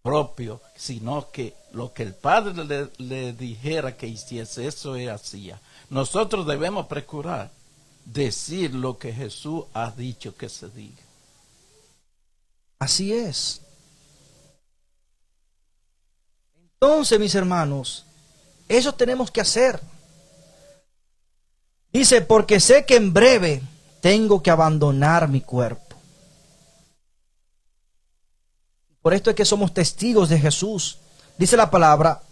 propio, sino que lo que el Padre le dijera que hiciese, eso él hacía. Nosotros debemos procurar decir lo que Jesús ha dicho que se diga. Así es. Entonces, mis hermanos, eso tenemos que hacer. Dice, porque sé que en breve tengo que abandonar mi cuerpo. Por esto es que somos testigos de Jesús. Dice la palabra,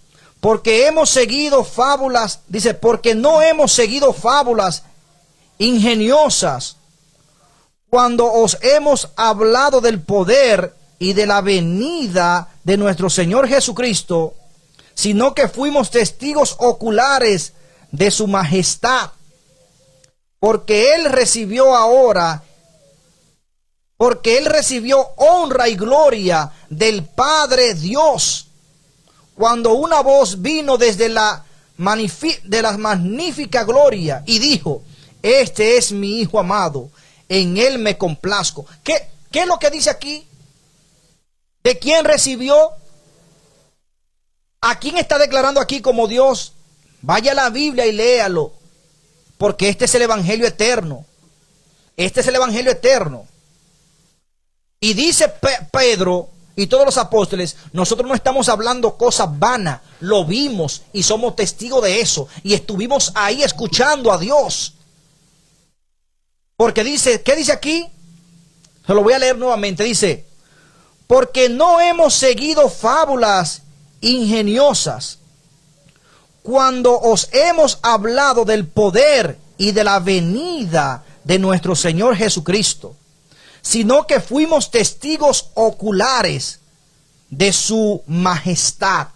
porque hemos seguido fábulas, dice, porque no hemos seguido fábulas ingeniosas cuando os hemos hablado del poder y de la venida de nuestro Señor Jesucristo, sino que fuimos testigos oculares de su majestad, porque Él recibió honra y gloria del Padre Dios, cuando una voz vino desde la magnífica gloria y dijo, este es mi Hijo amado, en Él me complazco. ¿Qué es lo que dice aquí? ¿De quién recibió? ¿A quién está declarando aquí como Dios? Vaya a la Biblia y léalo, porque este es el Evangelio eterno. Este es el Evangelio eterno. Y dice Pedro y todos los apóstoles, nosotros no estamos hablando cosas vanas, lo vimos y somos testigos de eso. Y estuvimos ahí escuchando a Dios. Porque dice, ¿qué dice aquí? Se lo voy a leer nuevamente, dice, porque no hemos seguido fábulas ingeniosas cuando os hemos hablado del poder y de la venida de nuestro Señor Jesucristo, sino que fuimos testigos oculares de su majestad,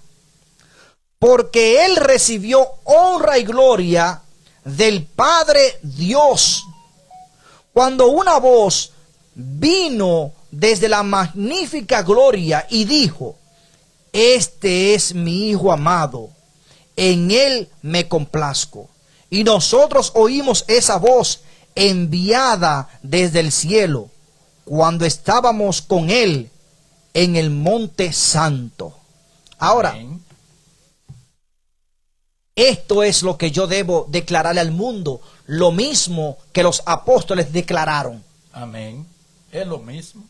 porque Él recibió honra y gloria del Padre Dios, cuando una voz vino desde la magnífica gloria y dijo, este es mi Hijo amado, en Él me complazco. Y nosotros oímos esa voz enviada desde el cielo, cuando estábamos con Él en el monte santo. Ahora, Amén. Esto es lo que yo debo declararle al mundo, lo mismo que los apóstoles declararon. Amén. Es lo mismo.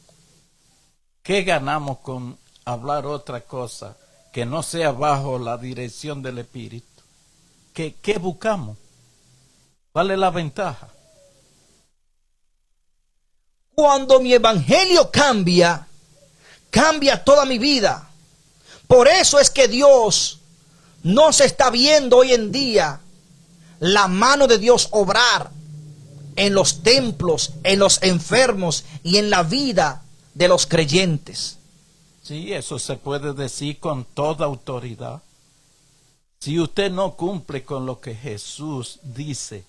¿Qué ganamos con hablar otra cosa que no sea bajo la dirección del Espíritu? ¿Qué buscamos? ¿Cuál es la ventaja? Cuando mi evangelio cambia cambia toda mi vida. Por eso es que Dios no se está viendo hoy en día la mano de Dios obrar en los templos, en los enfermos y en la vida de los creyentes. Sí, eso se puede decir con toda autoridad. Si usted no cumple con lo que Jesús dice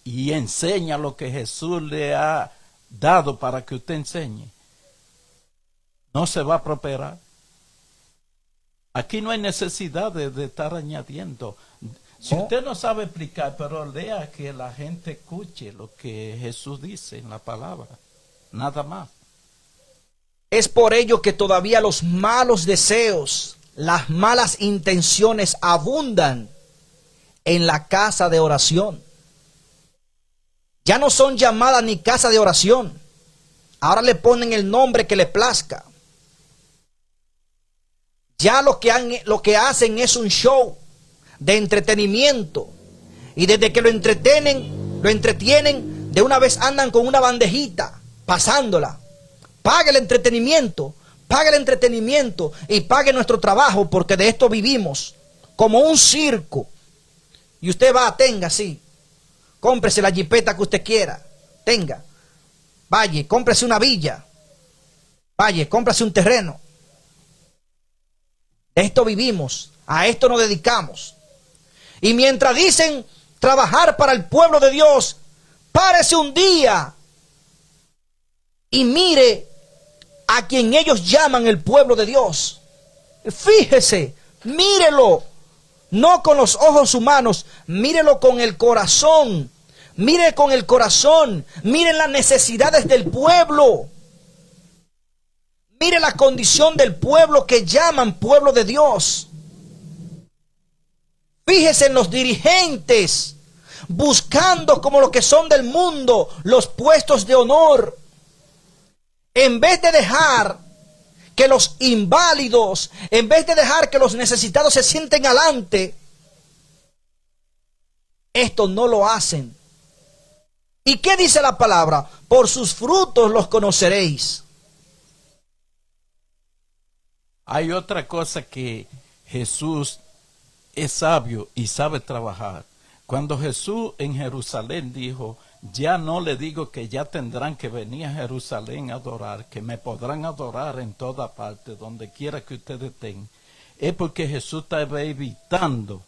y enseña lo que Jesús le ha dado para que usted enseñe, no se va a prosperar. Aquí no hay necesidad de estar añadiendo. Si usted no sabe explicar, pero lea que la gente escuche lo que Jesús dice en la palabra, nada más. Es por ello que todavía los malos deseos, las malas intenciones abundan en la casa de oración. Ya no son llamadas ni casa de oración. Ahora le ponen el nombre que le plazca. Ya lo que hacen es un show de entretenimiento. Y desde que lo entretienen, de una vez andan con una bandejita, pasándola. Pague el entretenimiento y pague nuestro trabajo, porque de esto vivimos, como un circo. Y usted va, tenga, sí, cómprese la jipeta que usted quiera, tenga, vaya, cómprese una villa, vaya, cómprese un terreno. De esto vivimos, a esto nos dedicamos. Y mientras dicen trabajar para el pueblo de Dios, párese un día y mire a quien ellos llaman el pueblo de Dios. Fíjese, mírelo, no con los ojos humanos, mírelo con el corazón. Mire con el corazón, mire las necesidades del pueblo. Mire la condición del pueblo que llaman pueblo de Dios. Fíjese en los dirigentes, buscando como los que son del mundo los puestos de honor. En vez de dejar que los inválidos, en vez de dejar que los necesitados se sienten adelante, esto no lo hacen. ¿Y qué dice la palabra? Por sus frutos los conoceréis. Hay otra cosa que Jesús es sabio y sabe trabajar. Cuando Jesús en Jerusalén dijo, ya no le digo que ya tendrán que venir a Jerusalén a adorar, que me podrán adorar en toda parte, donde quiera que ustedes estén, es porque Jesús estaba evitando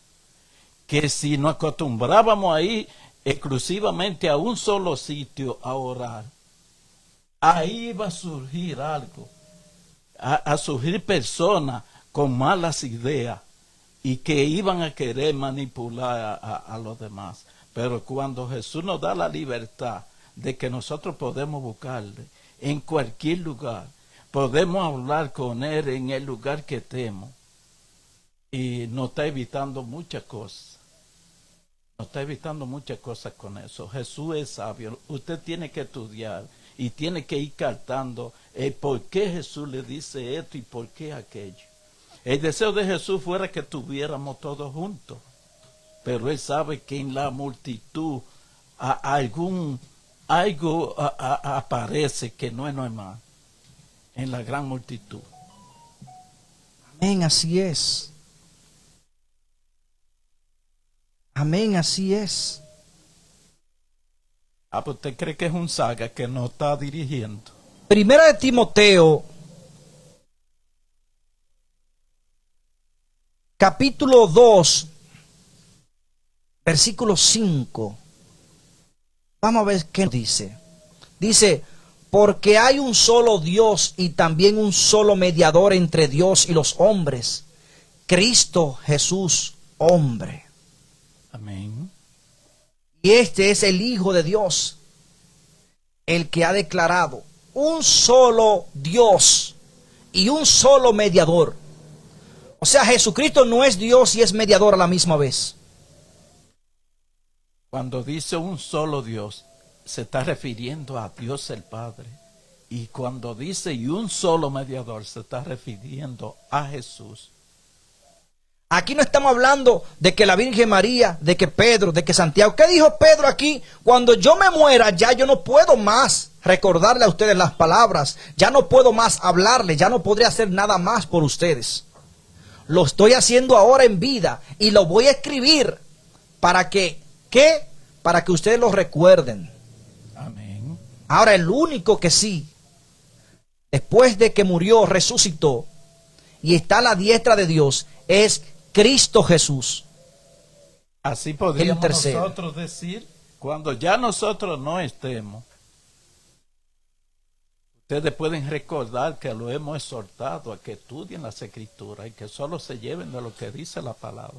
que si nos acostumbrábamos a ir exclusivamente a un solo sitio a orar, ahí iba a surgir algo, a surgir personas con malas ideas y que iban a querer manipular a los demás. Pero cuando Jesús nos da la libertad de que nosotros podemos buscarle en cualquier lugar, podemos hablar con Él en el lugar que estemos, y nos está evitando muchas cosas. Nos está evitando muchas cosas con eso. Jesús es sabio. Usted tiene que estudiar y tiene que ir captando el por qué Jesús le dice esto y por qué aquello. El deseo de Jesús fuera que estuviéramos todos juntos, pero Él sabe que en la multitud algo aparece que no es normal, en la gran multitud. Amén, así es. Amén, así es. Pues ¿usted cree que es un saga que nos está dirigiendo? Primera de Timoteo, capítulo 2, versículo 5. Vamos a ver qué dice. Dice, porque hay un solo Dios y también un solo mediador entre Dios y los hombres, Cristo Jesús, hombre. Amén. Y este es el Hijo de Dios, el que ha declarado un solo Dios y un solo mediador. O sea, Jesucristo no es Dios y es mediador a la misma vez. Cuando dice un solo Dios, se está refiriendo a Dios el Padre. Y cuando dice y un solo mediador, se está refiriendo a Jesús. Aquí no estamos hablando de que la Virgen María, de que Pedro, de que Santiago. ¿Qué dijo Pedro aquí? Cuando yo me muera, ya yo no puedo más recordarle a ustedes las palabras. Ya no puedo más hablarle, ya no podré hacer nada más por ustedes. Lo estoy haciendo ahora en vida y lo voy a escribir para que, ¿qué? Para que ustedes lo recuerden. Amén. Ahora el único que sí, después de que murió, resucitó y está a la diestra de Dios, es Cristo Jesús. Así podríamos intercede. nosotros decir, cuando ya nosotros no estemos, ustedes pueden recordar que lo hemos exhortado a que estudien las Escrituras y que solo se lleven de lo que dice la palabra.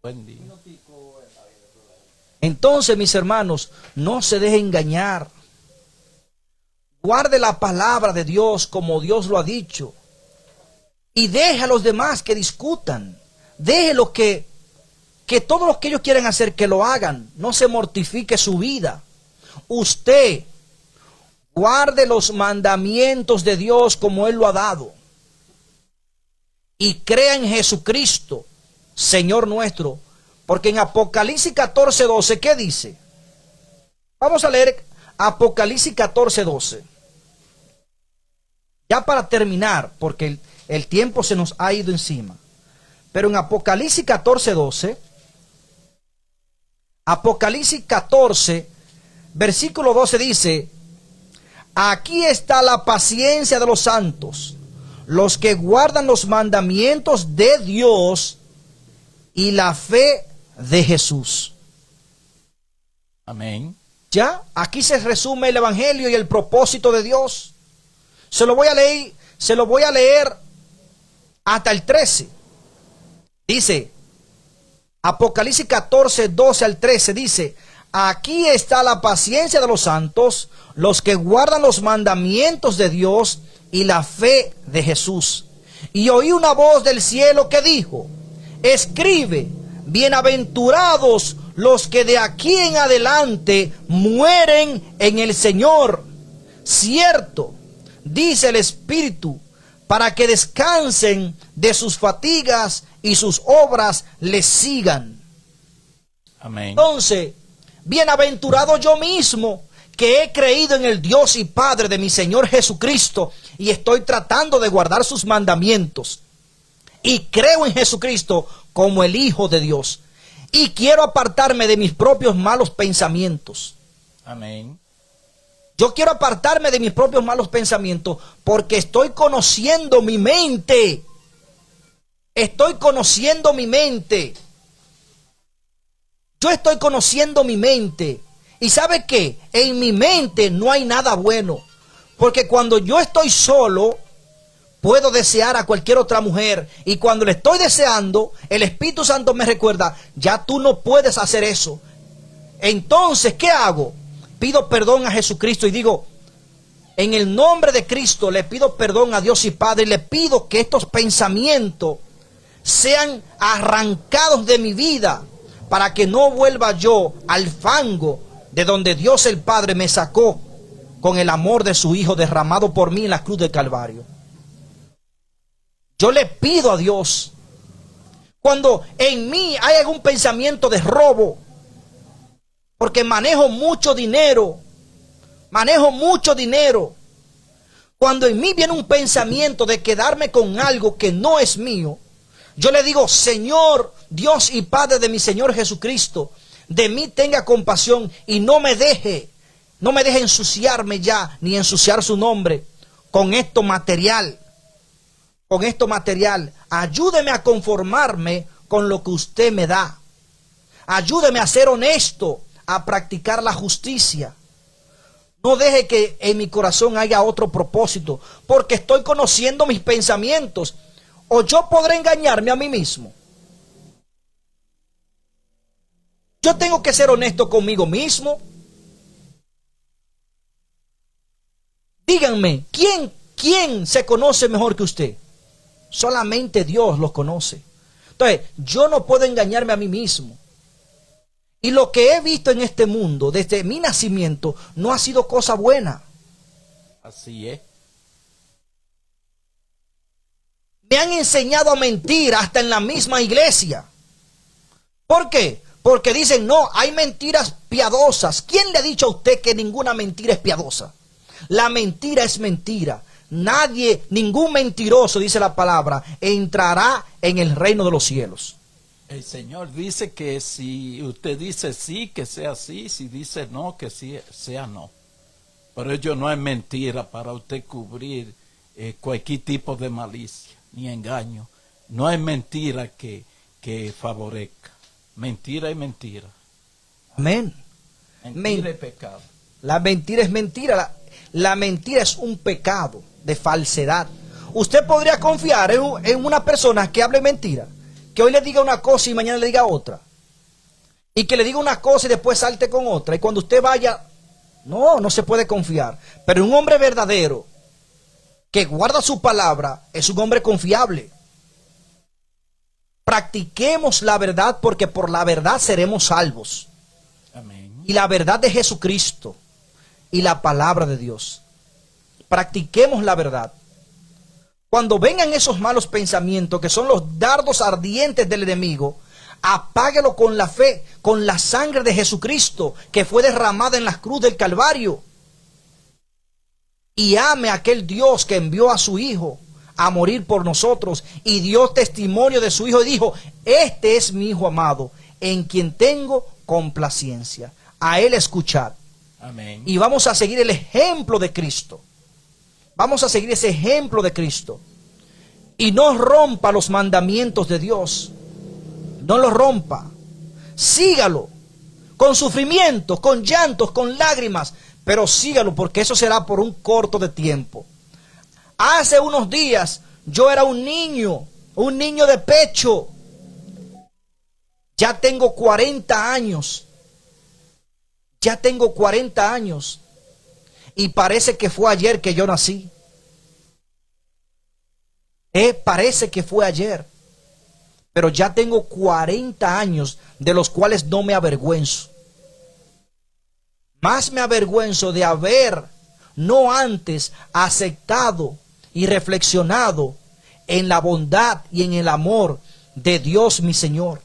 Buen día. Entonces, mis hermanos, no se dejen engañar. Guarde la palabra de Dios como Dios lo ha dicho. Y deje a los demás que discutan. Déjelo que todos los que ellos quieren hacer, que lo hagan. No se mortifique su vida. Usted guarde los mandamientos de Dios como Él lo ha dado. Y crea en Jesucristo, Señor nuestro. Porque en Apocalipsis 14:12, ¿qué dice? Vamos a leer Apocalipsis 14:12. Ya para terminar, porque el tiempo se nos ha ido encima. Pero en Apocalipsis 14:12, Apocalipsis 14, versículo 12 dice: aquí está la paciencia de los santos, los que guardan los mandamientos de Dios y la fe de Jesús. Amén. Ya, aquí se resume el evangelio y el propósito de Dios. Se lo voy a leer hasta el 13. Dice, Apocalipsis 14, 12 al 13, dice: aquí está la paciencia de los santos, los que guardan los mandamientos de Dios y la fe de Jesús. Y oí una voz del cielo que dijo: escribe, bienaventurados los que de aquí en adelante mueren en el Señor. Cierto, dice el Espíritu, para que descansen de sus fatigas y sus obras les sigan. Amén. Entonces, bienaventurado yo mismo, que he creído en el Dios y Padre de mi Señor Jesucristo, y estoy tratando de guardar sus mandamientos. Y creo en Jesucristo como el Hijo de Dios. Y quiero apartarme de mis propios malos pensamientos. Amén. Yo quiero apartarme de mis propios malos pensamientos porque estoy conociendo mi mente. Estoy conociendo mi mente. Yo estoy conociendo mi mente. ¿Y sabe qué? En mi mente no hay nada bueno. Porque cuando yo estoy solo, puedo desear a cualquier otra mujer. Y cuando le estoy deseando, el Espíritu Santo me recuerda: ya tú no puedes hacer eso. Entonces, ¿qué hago? Pido perdón a Jesucristo y digo: en el nombre de Cristo le pido perdón a Dios y Padre. Y le pido que estos pensamientos sean arrancados de mi vida, para que no vuelva yo al fango de donde Dios el Padre me sacó con el amor de su Hijo derramado por mí en la cruz del Calvario. Yo le pido a Dios, cuando en mí hay algún pensamiento de robo, porque manejo mucho dinero, cuando en mí viene un pensamiento de quedarme con algo que no es mío, yo le digo: Señor, Dios y Padre de mi Señor Jesucristo, de mí tenga compasión y no me deje ensuciarme ya, ni ensuciar su nombre con esto material. Ayúdeme a conformarme con lo que usted me da. Ayúdeme a ser honesto, a practicar la justicia. No deje que en mi corazón haya otro propósito, porque estoy conociendo mis pensamientos. O yo podré engañarme a mí mismo. Yo tengo que ser honesto conmigo mismo. Díganme, ¿quién se conoce mejor que usted? Solamente Dios los conoce. Entonces, yo no puedo engañarme a mí mismo. Y lo que he visto en este mundo desde mi nacimiento no ha sido cosa buena. Así es. Me han enseñado a mentir hasta en la misma iglesia. ¿Por qué? Porque dicen: no, hay mentiras piadosas. ¿Quién le ha dicho a usted que ninguna mentira es piadosa? La mentira es mentira. Nadie, ningún mentiroso, dice la palabra, entrará en el reino de los cielos. El Señor dice que si usted dice sí, que sea sí, si dice no, que sí, sea no. Pero ello no es mentira para usted cubrir cualquier tipo de malicia ni engaño. No es mentira que favorezca. Mentira y mentira. Amén. Mentira y pecado. La mentira es mentira. La mentira es un pecado de falsedad. Usted podría confiar en una persona que hable mentira, que hoy le diga una cosa y mañana le diga otra, y que le diga una cosa y después salte con otra, y cuando usted vaya, no se puede confiar. Pero un hombre verdadero que guarda su palabra es un hombre confiable. Practiquemos la verdad, porque por la verdad seremos salvos. Amén. Y la verdad de Jesucristo y la palabra de Dios. Practiquemos la verdad. Cuando vengan esos malos pensamientos, que son los dardos ardientes del enemigo, apáguelo con la fe, con la sangre de Jesucristo que fue derramada en la cruz del Calvario. Y ame a aquel Dios que envió a su Hijo a morir por nosotros y dio testimonio de su Hijo y dijo: este es mi Hijo amado, en quien tengo complacencia. A Él escuchar. Amén. Y vamos a seguir el ejemplo de Cristo. Vamos a seguir ese ejemplo de Cristo. Y no rompa los mandamientos de Dios. No los rompa. Sígalo. Con sufrimientos, con llantos, con lágrimas. Pero sígalo, porque eso será por un corto de tiempo. Hace unos días yo era un niño de pecho. Ya tengo 40 años. Ya tengo 40 años. Y parece que fue ayer que yo nací. Parece que fue ayer. Pero ya tengo 40 años, de los cuales no me avergüenzo. Más me avergüenzo de haber no antes aceptado y reflexionado en la bondad y en el amor de Dios mi Señor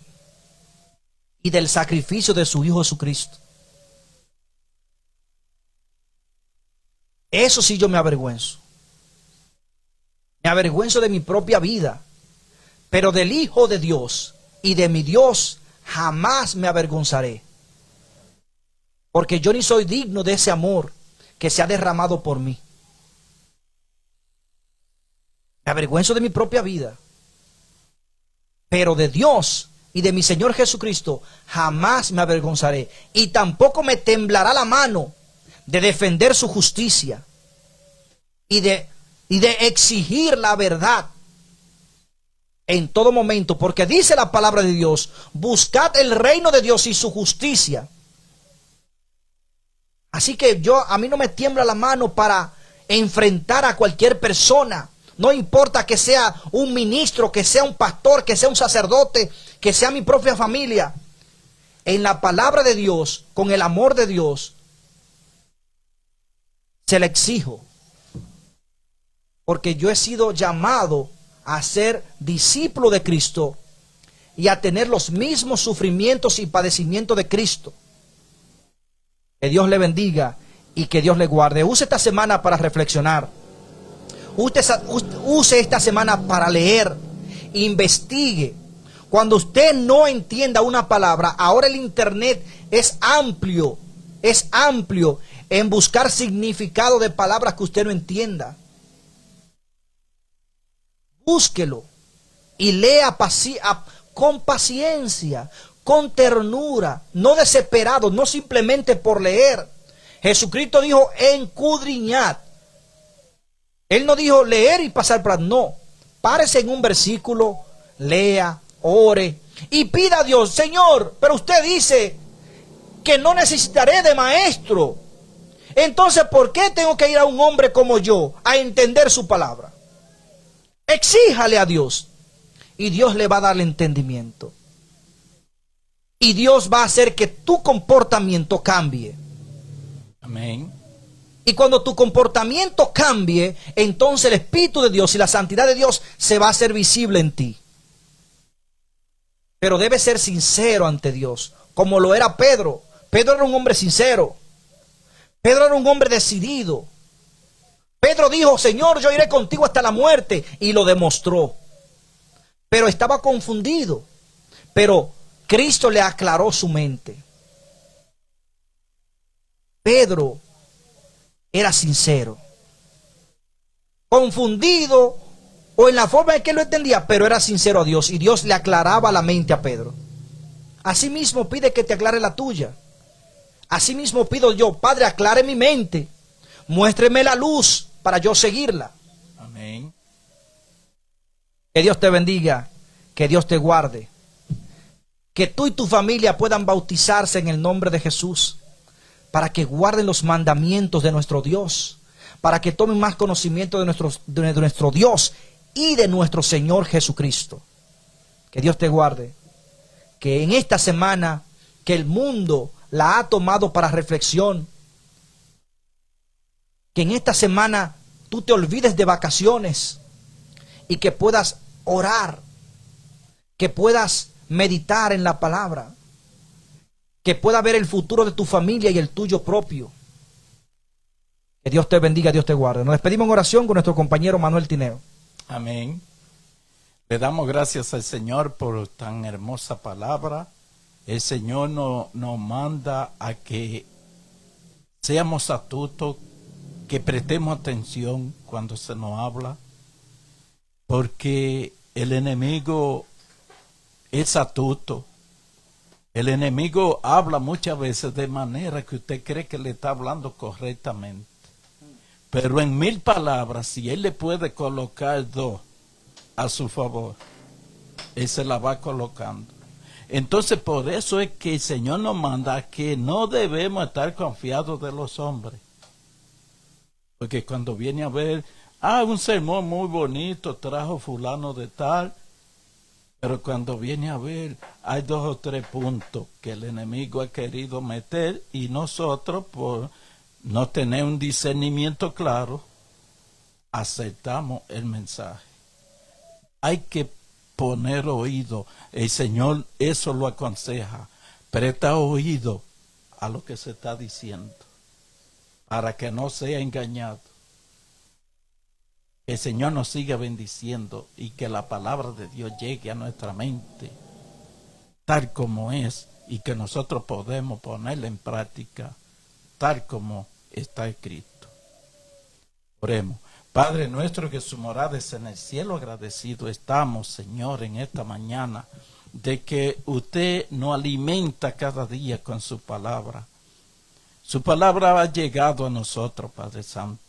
y del sacrificio de su Hijo Jesucristo. Eso sí yo me avergüenzo. Me avergüenzo de mi propia vida, pero del Hijo de Dios y de mi Dios jamás me avergonzaré. Porque yo ni soy digno de ese amor que se ha derramado por mí. Me avergüenzo de mi propia vida, pero de Dios y de mi Señor Jesucristo jamás me avergonzaré. Y tampoco me temblará la mano de defender su justicia y de exigir la verdad en todo momento, porque dice la palabra de Dios: buscad el reino de Dios y su justicia. Así que a mí no me tiembla la mano para enfrentar a cualquier persona. No importa que sea un ministro, que sea un pastor, que sea un sacerdote, que sea mi propia familia. En la palabra de Dios, con el amor de Dios, se le exijo. Porque yo he sido llamado a ser discípulo de Cristo y a tener los mismos sufrimientos y padecimientos de Cristo. Que Dios le bendiga y que Dios le guarde. Use esta semana para reflexionar. Use esta semana para leer. Investigue. Cuando usted no entienda una palabra, ahora el internet es amplio en buscar significado de palabras que usted no entienda. Búsquelo y lea con paciencia, con ternura, no desesperado, no simplemente por leer. Jesucristo dijo: escudriñad. Él no dijo leer y pasar para... No, párese en un versículo, lea, ore y pida a Dios: Señor, pero usted dice que no necesitaré de maestro. Entonces, ¿por qué tengo que ir a un hombre como yo a entender su palabra? Exíjale a Dios y Dios le va a dar el entendimiento. Y Dios va a hacer que tu comportamiento cambie. Amén. Y cuando tu comportamiento cambie, entonces el Espíritu de Dios y la santidad de Dios se va a hacer visible en ti. Pero debes ser sincero ante Dios, como lo era Pedro. Pedro era un hombre sincero. Pedro era un hombre decidido. Pedro dijo, Señor, yo iré contigo hasta la muerte. Y lo demostró. Pero estaba confundido. Pero Cristo le aclaró su mente. Pedro era sincero. Confundido o en la forma en que lo entendía, pero era sincero a Dios. Y Dios le aclaraba la mente a Pedro. Asimismo pide que te aclare la tuya. Asimismo pido yo, Padre, aclare mi mente. Muéstreme la luz para yo seguirla. Amén. Que Dios te bendiga, que Dios te guarde. Que tú y tu familia puedan bautizarse en el nombre de Jesús, para que guarden los mandamientos de nuestro Dios, para que tomen más conocimiento de nuestro Dios y de nuestro Señor Jesucristo. Que Dios te guarde. Que en esta semana que el mundo la ha tomado para reflexión, que en esta semana tú te olvides de vacaciones y que puedas orar, que puedas meditar en la palabra, que pueda ver el futuro de tu familia y el tuyo propio. Que Dios te bendiga, Dios te guarde. Nos despedimos en oración con nuestro compañero Manuel Tineo. Amén. Le damos gracias al Señor por tan hermosa palabra. El Señor nos manda a que seamos astutos, que prestemos atención cuando se nos habla, porque el enemigo es astuto. El enemigo habla muchas veces de manera que usted cree que le está hablando correctamente. Pero en 1000 palabras, si él le puede colocar 2 a su favor, él se la va colocando. Entonces, por eso es que el Señor nos manda que no debemos estar confiados de los hombres. Porque cuando viene a ver, un sermón muy bonito, trajo fulano de tal, pero cuando viene a ver, hay 2 o 3 puntos que el enemigo ha querido meter y nosotros, por no tener un discernimiento claro, aceptamos el mensaje. Hay que poner oído. El Señor eso lo aconseja. Presta oído a lo que se está diciendo, para que no sea engañado. El Señor nos siga bendiciendo y que la palabra de Dios llegue a nuestra mente tal como es y que nosotros podemos ponerla en práctica tal como está escrito. Oremos. Padre nuestro que su morada es en el cielo, agradecido estamos, Señor, en esta mañana de que usted nos alimenta cada día con su palabra. Su palabra ha llegado a nosotros, Padre Santo.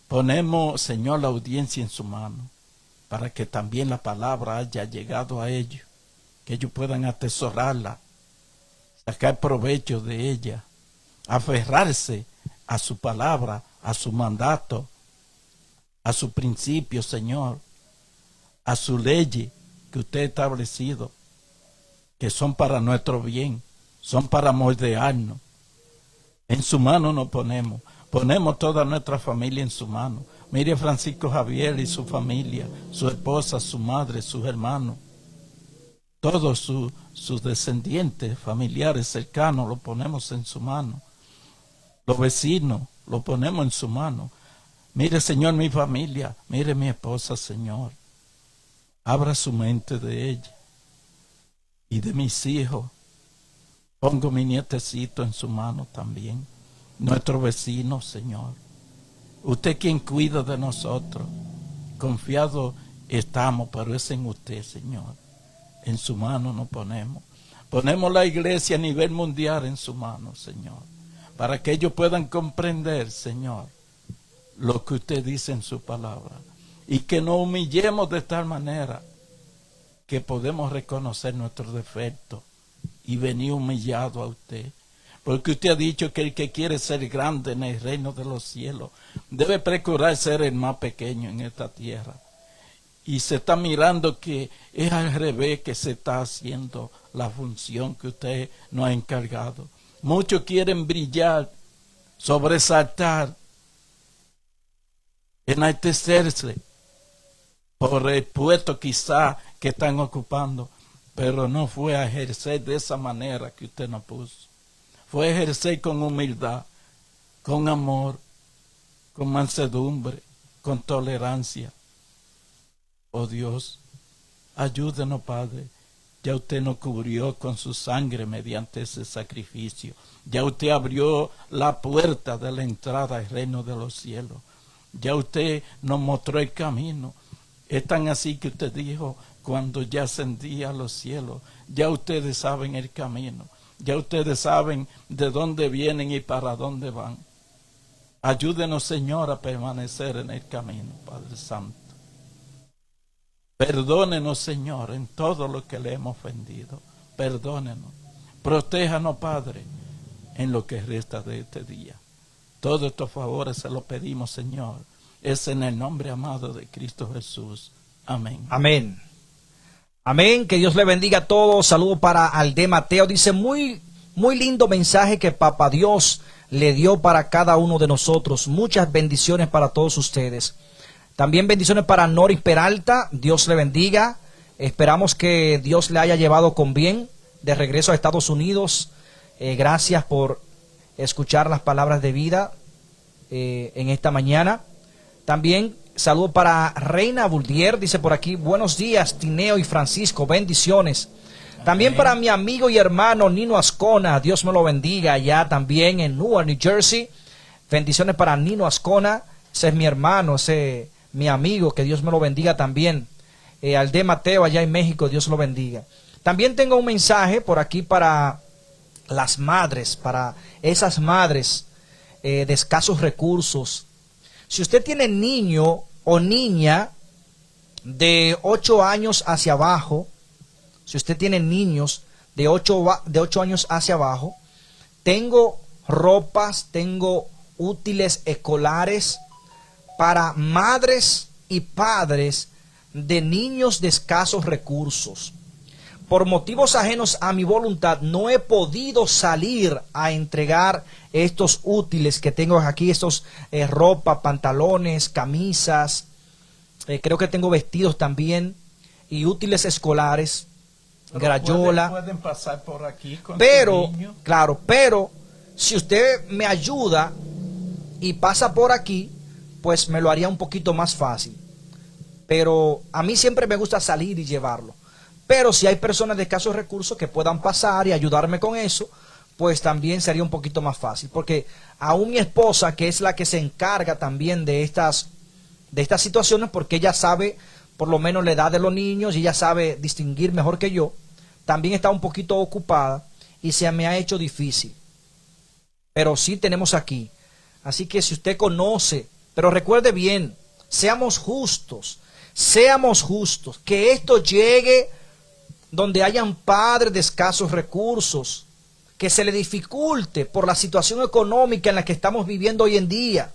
Ponemos, Señor, la audiencia en su mano, para que también la palabra haya llegado a ellos, que ellos puedan atesorarla, sacar provecho de ella, aferrarse a su palabra, a su mandato, a su principio, Señor, a su ley que usted ha establecido, que son para nuestro bien, son para moldearnos. En su mano nos ponemos. Ponemos toda nuestra familia en su mano. Mire a Francisco Javier y su familia, su esposa, su madre, sus hermanos. Todos sus descendientes, familiares cercanos, lo ponemos en su mano. Los vecinos, lo ponemos en su mano. Mire, Señor, mi familia. Mire mi esposa, Señor. Abra su mente de ella y de mis hijos. Pongo mi nietecito en su mano también. Nuestro vecino, Señor. Usted quien cuida de nosotros. Confiados estamos, pero es en usted, Señor. En su mano nos ponemos. Ponemos la iglesia a nivel mundial en su mano, Señor. Para que ellos puedan comprender, Señor, lo que usted dice en su palabra. Y que nos humillemos de tal manera que podemos reconocer nuestros defectos y venir humillado a usted. Porque usted ha dicho que el que quiere ser grande en el reino de los cielos debe procurar ser el más pequeño en esta tierra. Y se está mirando que es al revés que se está haciendo la función que usted nos ha encargado. Muchos quieren brillar, sobresaltar, enaltecerse por el puesto quizá que están ocupando, pero no fue a ejercer de esa manera que usted nos puso. fue ejercer con humildad, con amor, con mansedumbre, con tolerancia. Oh Dios, ayúdenos, Padre. Ya usted nos cubrió con su sangre mediante ese sacrificio. Ya usted abrió la puerta de la entrada al reino de los cielos. Ya usted nos mostró el camino. Es tan así que usted dijo, cuando ya ascendía a los cielos, ya ustedes saben el camino. Ya ustedes saben de dónde vienen y para dónde van. Ayúdenos, Señor, a permanecer en el camino, Padre Santo. Perdónenos, Señor, en todo lo que le hemos ofendido. Perdónenos. Protéjanos, Padre, en lo que resta de este día. Todos estos favores se los pedimos, Señor. Es en el nombre amado de Cristo Jesús. Amén. Amén. Amén. Que Dios le bendiga a todos. Saludo para Alde Mateo. Dice, muy lindo mensaje que Papá Dios le dio para cada uno de nosotros. Muchas bendiciones para todos ustedes. También bendiciones para Noris Peralta. Dios le bendiga. Esperamos que Dios le haya llevado con bien de regreso a Estados Unidos. Gracias por escuchar las palabras de vida en esta mañana. También saludo para Reina Buldier. Dice por aquí, buenos días Tineo y Francisco. Bendiciones. También para mi amigo y hermano Nino Ascona. Dios me lo bendiga allá también en Newark, New Jersey. Bendiciones para Nino Ascona. Ese es mi hermano, ese mi amigo, que Dios me lo bendiga también. Alde Mateo allá en México, Dios lo bendiga. También tengo un mensaje por aquí para las madres, para esas madres de escasos recursos. Si usted tiene niño o niña de 8 años hacia abajo, si usted tiene niños de 8 años hacia abajo, tengo ropas, tengo útiles escolares para madres y padres de niños de escasos recursos. Por motivos ajenos a mi voluntad, no he podido salir a entregar estos útiles que tengo aquí, estos ropa, pantalones, camisas, creo que tengo vestidos también, y útiles escolares, grayola. Pueden pasar por aquí con pero, su niño. claro, pero si usted me ayuda y pasa por aquí, pues me lo haría un poquito más fácil. Pero a mí siempre me gusta salir y llevarlo. Pero si hay personas de escasos recursos que puedan pasar y ayudarme con eso, pues también sería un poquito más fácil. Porque aún mi esposa, que es la que se encarga también de estas situaciones, porque ella sabe por lo menos la edad de los niños y ella sabe distinguir mejor que yo, también está un poquito ocupada y se me ha hecho difícil. Pero sí tenemos aquí. Así que si usted conoce, pero recuerde bien, seamos justos, que esto llegue donde hayan padres de escasos recursos, que se le dificulte por la situación económica en la que estamos viviendo hoy en día,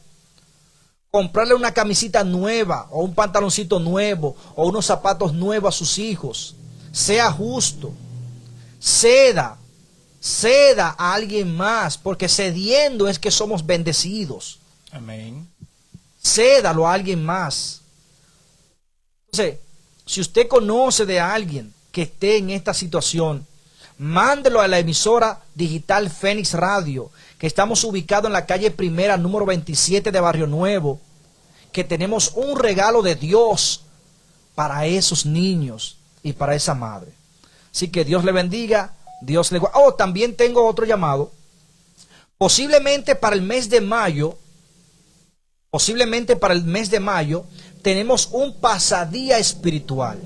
comprarle una camisita nueva o un pantaloncito nuevo o unos zapatos nuevos a sus hijos. Sea justo, ceda a alguien más, porque cediendo es que somos bendecidos. Amén. Cédalo a alguien más. Entonces, si usted conoce de alguien que esté en esta situación, mándelo a la emisora digital Fénix Radio, que estamos ubicados en la calle Primera, número 27 de Barrio Nuevo, que tenemos un regalo de Dios para esos niños y para esa madre. Así que Dios le bendiga, Dios le guarde. Oh, también tengo otro llamado. Posiblemente para el mes de mayo, tenemos un pasadía espiritual.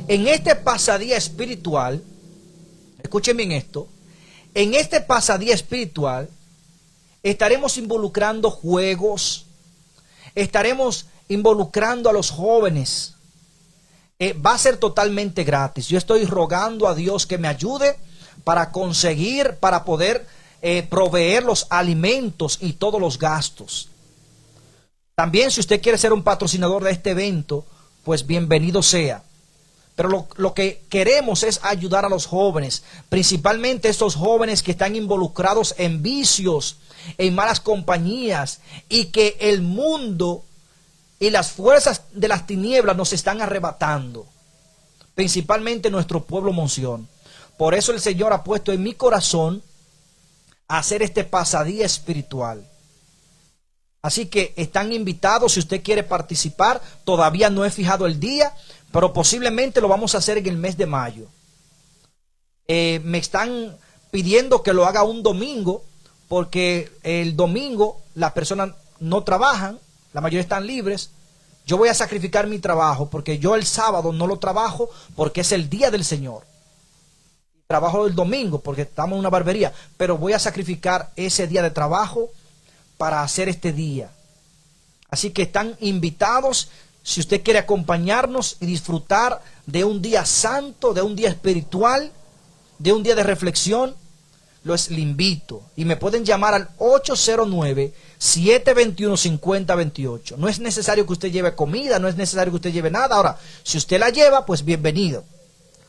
En este pasadía espiritual, escuchen bien esto, en este pasadía espiritual estaremos involucrando juegos, estaremos involucrando a los jóvenes. Va a ser totalmente gratis. Yo estoy rogando a Dios que me ayude para conseguir, para poder proveer los alimentos y todos los gastos. También, si usted quiere ser un patrocinador de este evento, pues bienvenido sea. Pero lo que queremos es ayudar a los jóvenes, principalmente estos jóvenes que están involucrados en vicios, en malas compañías, y que el mundo y las fuerzas de las tinieblas nos están arrebatando, principalmente nuestro pueblo Monción. Por eso el Señor ha puesto en mi corazón a hacer este pasadía espiritual. Así que están invitados si usted quiere participar. Todavía no he fijado el día, pero posiblemente lo vamos a hacer en el mes de mayo. Me están pidiendo que lo haga un domingo, porque el domingo las personas no trabajan, la mayoría están libres. Yo voy a sacrificar mi trabajo, porque yo el sábado no lo trabajo, porque es el día del Señor. Trabajo el domingo, porque estamos en una barbería, pero voy a sacrificar ese día de trabajo para hacer este día. Así que están invitados, si usted quiere acompañarnos y disfrutar de un día santo, de un día espiritual, de un día de reflexión, le invito. Y me pueden llamar al 809-721-5028. No es necesario que usted lleve comida, no es necesario que usted lleve nada. Ahora, si usted la lleva, pues bienvenido.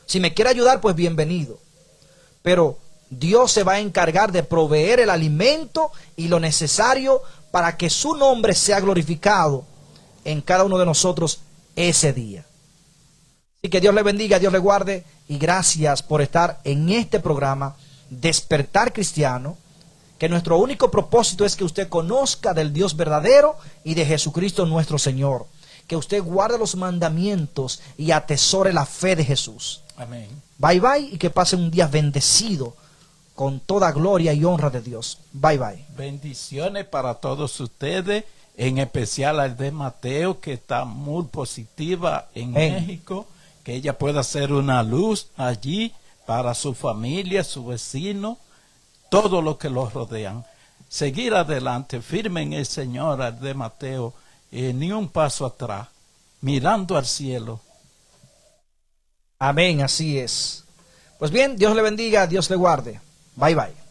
Si me quiere ayudar, pues bienvenido. Pero Dios se va a encargar de proveer el alimento y lo necesario para que su nombre sea glorificado en cada uno de nosotros ese día. Así que Dios le bendiga, Dios le guarde, y gracias por estar en este programa Despertar Cristiano, que nuestro único propósito es que usted conozca del Dios verdadero y de Jesucristo nuestro Señor, que usted guarde los mandamientos y atesore la fe de Jesús. Amén. Bye bye, y que pase un día bendecido con toda gloria y honra de Dios. Bye bye. Bendiciones para todos ustedes, en especial al de Mateo, que está muy positiva en México, que ella pueda ser una luz allí para su familia, su vecino, todo lo que los rodean. Seguir adelante, firme en el Señor, al de Mateo, ni un paso atrás, mirando al cielo. Amén, así es. Pues bien, Dios le bendiga, Dios le guarde. Bye bye.